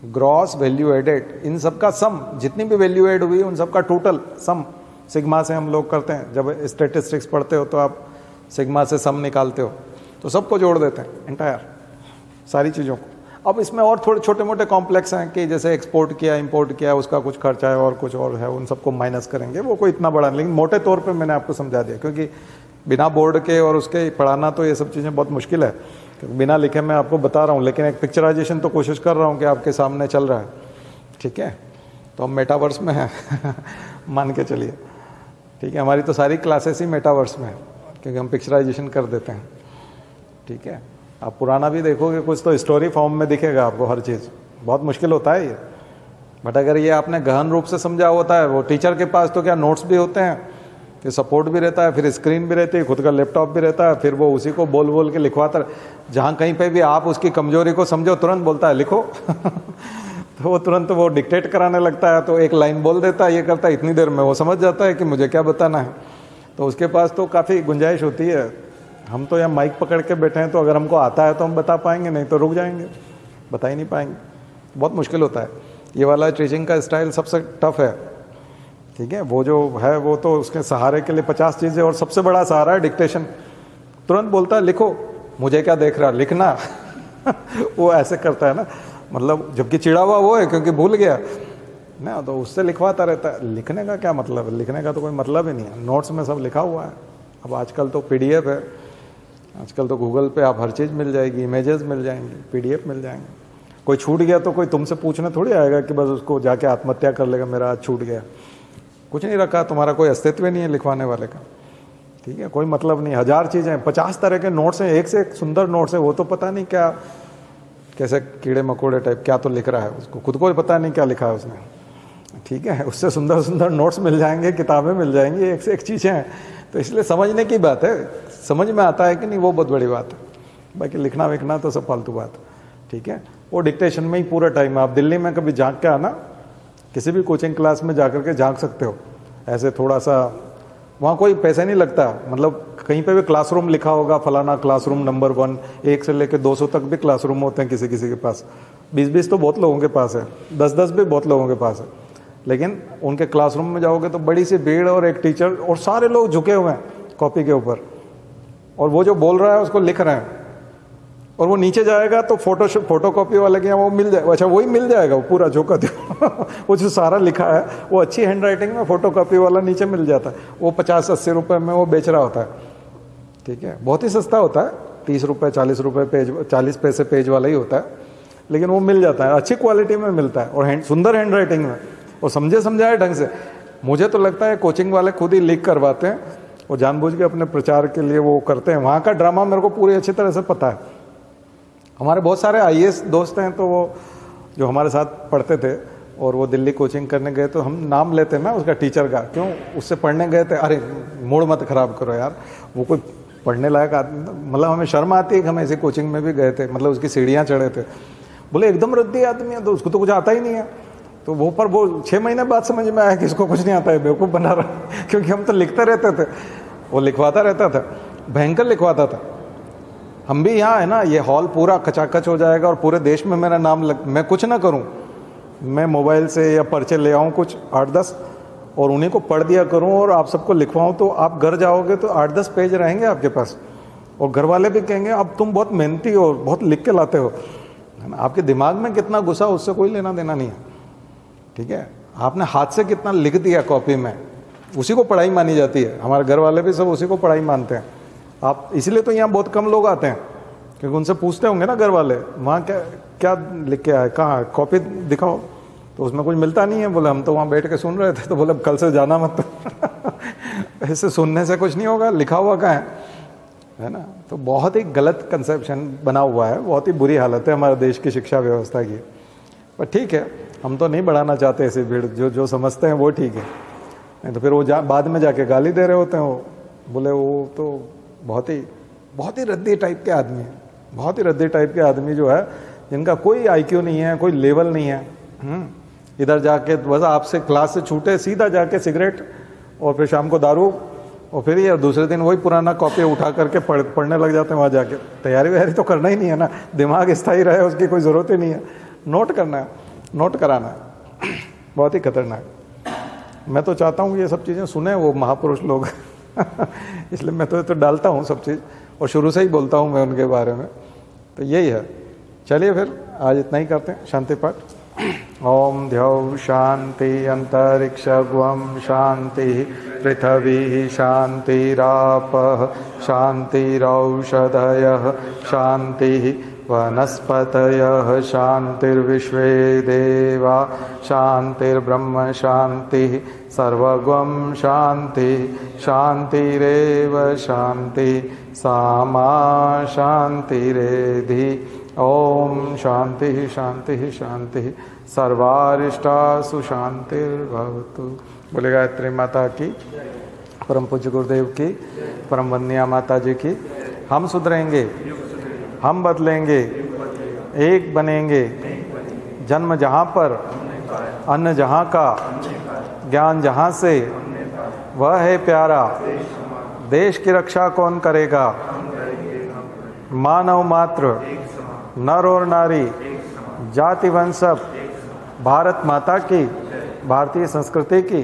ग्रॉस वैल्यू एडेड, इन सब का सम, जितनी भी वैल्यू एड हुई उन सब का टोटल सम सिग्मा से हम लोग करते हैं। जब स्टैटिस्टिक्स पढ़ते हो तो आप सिग्मा से सम निकालते हो, तो सबको जोड़ देते हैं एंटायर सारी चीज़ों को। अब इसमें और थोड़े छोटे मोटे कॉम्प्लेक्स हैं कि जैसे एक्सपोर्ट किया इंपोर्ट किया उसका कुछ खर्चा है और कुछ और है, उन सबको माइनस करेंगे, वो कोई इतना बड़ा नहीं, लेकिन मोटे तौर पे मैंने आपको समझा दिया, क्योंकि बिना बोर्ड के और उसके पढ़ाना तो ये सब चीज़ें बहुत मुश्किल है, बिना लिखे मैं आपको बता रहा हूँ, लेकिन एक पिक्चराइजेशन तो कोशिश कर रहा हूँ कि आपके सामने चल रहा है। ठीक है, तो हम मेटावर्स में हैं मान के चलिए। ठीक है, हमारी तो सारी क्लासेस ही मेटावर्स में है, क्योंकि हम पिक्चराइजेशन कर देते हैं। ठीक है, आप पुराना भी देखोगे कुछ तो स्टोरी फॉर्म में दिखेगा आपको हर चीज़, बहुत मुश्किल होता है ये। बट अगर ये आपने गहन रूप से समझा होता है, वो टीचर के पास तो क्या नोट्स भी होते हैं, फिर सपोर्ट भी रहता है, फिर स्क्रीन भी रहती है, खुद का लैपटॉप भी रहता है, फिर वो उसी को बोल बोल के लिखवाता, जहाँ कहीं पे भी आप उसकी कमजोरी को समझो तुरंत बोलता है लिखो तो वो तुरंत वो डिक्टेट कराने लगता है, तो एक लाइन बोल देता है, ये करता है, इतनी देर में वो समझ जाता है कि मुझे क्या बताना है। तो उसके पास तो काफ़ी गुंजाइश होती है। हम तो यहाँ माइक पकड़ के बैठे हैं, तो अगर हमको आता है तो हम बता पाएंगे, नहीं तो रुक जाएंगे, बता ही नहीं पाएंगे, बहुत मुश्किल होता है। ये वाला टीचिंग का स्टाइल सबसे टफ है। ठीक है, वो जो है वो तो उसके सहारे के लिए 50 चीज़ें, और सबसे बड़ा सहारा है डिक्टेशन। तुरंत बोलता है लिखो, मुझे क्या देख रहा लिखना वो ऐसे करता है ना, मतलब जबकि चिड़ा हुआ वो है क्योंकि भूल गया ना, तो उससे लिखवाता रहता है। लिखने का क्या मतलब है, लिखने का तो कोई मतलब ही नहीं है, नोट्स में सब लिखा हुआ है। अब आजकल तो PDF है, आजकल तो गूगल पे आप हर चीज़ मिल जाएगी, इमेजेस मिल जाएंगी, PDF मिल जाएंगे। कोई छूट गया तो कोई तुमसे पूछने थोड़ी आएगा कि बस उसको जाके आत्महत्या कर लेगा, मेरा आज छूट गया। कुछ नहीं रखा, तुम्हारा कोई अस्तित्व नहीं है लिखवाने वाले का। ठीक है, कोई मतलब नहीं, 1000 चीज़ें, 50 तरह के नोट्स हैं, एक से एक सुंदर नोट्स है। वो तो पता नहीं क्या कैसे कीड़े मकोड़े टाइप क्या तो लिख रहा है, उसको खुद को भी पता नहीं क्या लिखा है उसने। ठीक है, उससे सुंदर सुंदर नोट्स मिल जाएंगे, किताबें मिल जाएंगी, एक से एक चीज़ें हैं। तो इसलिए समझने की बात है, समझ में आता है कि नहीं वो बहुत बड़ी बात है, बाकी लिखना विखना तो सब फालतू बात है। ठीक है, वो डिक्टेशन में ही पूरा टाइम है। आप दिल्ली में कभी झांक के आना, किसी भी कोचिंग क्लास में जाकर के झांक सकते हो, ऐसे थोड़ा सा, वहाँ कोई पैसा नहीं लगता, मतलब कहीं पे भी क्लासरूम लिखा होगा फलाना क्लासरूम नंबर 1, 1 से लेकर 200 तक भी क्लासरूम होते हैं किसी किसी के पास, 20-20 तो बहुत लोगों के पास है, 10-10 भी बहुत लोगों के पास है। लेकिन उनके क्लासरूम में जाओगे तो बड़ी सी भीड़ और एक टीचर और सारे लोग झुके हुए हैं कॉपी के ऊपर, और वो जो बोल रहा है उसको लिख रहे हैं, और वो नीचे जाएगा तो फोटो कॉपी वाले के यहाँ वो मिल जाए, अच्छा वही मिल जाएगा वो पूरा जो का वो जो सारा लिखा है वो अच्छी हैंड राइटिंग में फोटो कॉपी वाला नीचे मिल जाता है, वो 50-80 रुपये में वो बेच रहा होता है। ठीक है, बहुत ही सस्ता होता है, 30 रुपये 40 रुपये पेज, 40 पैसे पेज वाला ही होता है, लेकिन वो मिल जाता है, अच्छी क्वालिटी में मिलता है, और सुंदर हैंड राइटिंग में, और समझे समझाए ढंग से। मुझे तो लगता है कोचिंग वाले खुद ही लीक करवाते हैं और जानबूझ के अपने प्रचार के लिए वो करते हैं। वहाँ का ड्रामा मेरे को पूरी अच्छी तरह से पता है। हमारे बहुत सारे IAS दोस्त हैं, तो वो जो हमारे साथ पढ़ते थे और वो दिल्ली कोचिंग करने गए, तो हम नाम लेते हैं ना उसका टीचर का, क्यों उससे पढ़ने गए थे, अरे मूड मत खराब करो यार, वो कोई पढ़ने लायक आदमी, मतलब हमें शर्म आती है कि हम ऐसी कोचिंग में भी गए थे, मतलब उसकी सीढ़ियाँ चढ़े थे। बोले एकदम रद्दी आदमी है, तो उसको तो कुछ आता ही नहीं है। तो वो पर वो 6 महीने बाद समझ में आया कि इसको कुछ नहीं आता है, बेवकूफ़ बना रहा है, क्योंकि हम तो लिखते रहते थे, वो लिखवाता रहता था, भयंकर लिखवाता था। हम भी यहाँ है ना, ये हॉल पूरा कचाकच हो जाएगा और पूरे देश में मेरा नाम मैं कुछ ना करूँ, मैं मोबाइल से या पर्चे ले आऊँ कुछ 8-10 और उन्हीं को पढ़ दिया करूँ और आप सबको लिखवाऊँ, तो आप घर जाओगे तो 8-10 पेज रहेंगे आपके पास, और घर वाले भी कहेंगे अब तुम बहुत मेहनती हो, बहुत लिख के लाते हो, है ना। आपके दिमाग में कितना घुसा उससे कोई लेना देना नहीं है। ठीक है, आपने हाथ से कितना लिख दिया कॉपी में, उसी को पढ़ाई मानी जाती है। हमारे घर वाले भी सब उसी को पढ़ाई मानते हैं। आप इसलिए तो यहाँ बहुत कम लोग आते हैं, क्योंकि उनसे पूछते होंगे ना घर वाले, वहाँ क्या क्या लिख के आए, कहाँ कॉपी दिखाओ, तो उसमें कुछ मिलता नहीं है। बोले हम तो वहाँ बैठ के सुन रहे थे, तो बोले कल से जाना मत ऐसे सुनने से कुछ नहीं होगा, लिखा हुआ कहाँ है ना। तो बहुत ही गलत कंसेप्शन बना हुआ है, बहुत ही बुरी हालत है हमारे देश की शिक्षा व्यवस्था की। पर ठीक है, हम तो नहीं बढ़ाना चाहते ऐसी भीड़, जो समझते हैं वो ठीक है, नहीं तो फिर वो बाद में जाके गाली दे रहे होते हैं। वो बोले वो तो बहुत ही रद्दी टाइप के आदमी है, बहुत ही रद्दी टाइप के आदमी जो है, जिनका कोई IQ नहीं है, कोई लेवल नहीं है। इधर जाके बस आपसे क्लास से छूटे सीधा जाके सिगरेट और फिर शाम को दारू और फिर ये दूसरे दिन वही पुराना कॉपी उठा करके पढ़ने लग जाते हैं वहाँ जाके। तैयारी वैयारी तो करना ही नहीं है ना, दिमाग स्थायी रहे उसकी कोई ज़रूरत ही नहीं है। नोट करना है, नोट कराना है, बहुत ही खतरनाक। मैं तो चाहता हूँ ये सब चीज़ें सुने वो महापुरुष लोग इसलिए मैं तो डालता हूँ सब चीज़, और शुरू से ही बोलता हूँ मैं उनके बारे में। तो यही है। चलिए फिर आज इतना ही करते हैं, शांति पाठ। ओम द्यौ शांति अंतरिक्षगुम शांति पृथ्वी शांतिरापः शांतिरौषधयः शांति वनस्पतयः शांतिर्विश्वे देवा शांतिर्ब्रह्म शांति सर्वगम शांति शांतिरेव शांति सामा शांतिरेधि। ओम शांति शांति शांति सर्वारिष्टासु शांतिर्भवतु। बोले गायत्री माता की, परम पूज्य गुरुदेव की, परम वंदनीय माता जी की। हम सुधरेंगे, हम बदलेंगे, एक बनेंगे। जन्म जहाँ पर, अन्न जहाँ का, ज्ञान जहाँ से, वह है प्यारा। देश की रक्षा कौन करेगा? मानव मात्र, नर और नारी, जाति वंश सब, भारत माता की, भारतीय संस्कृति की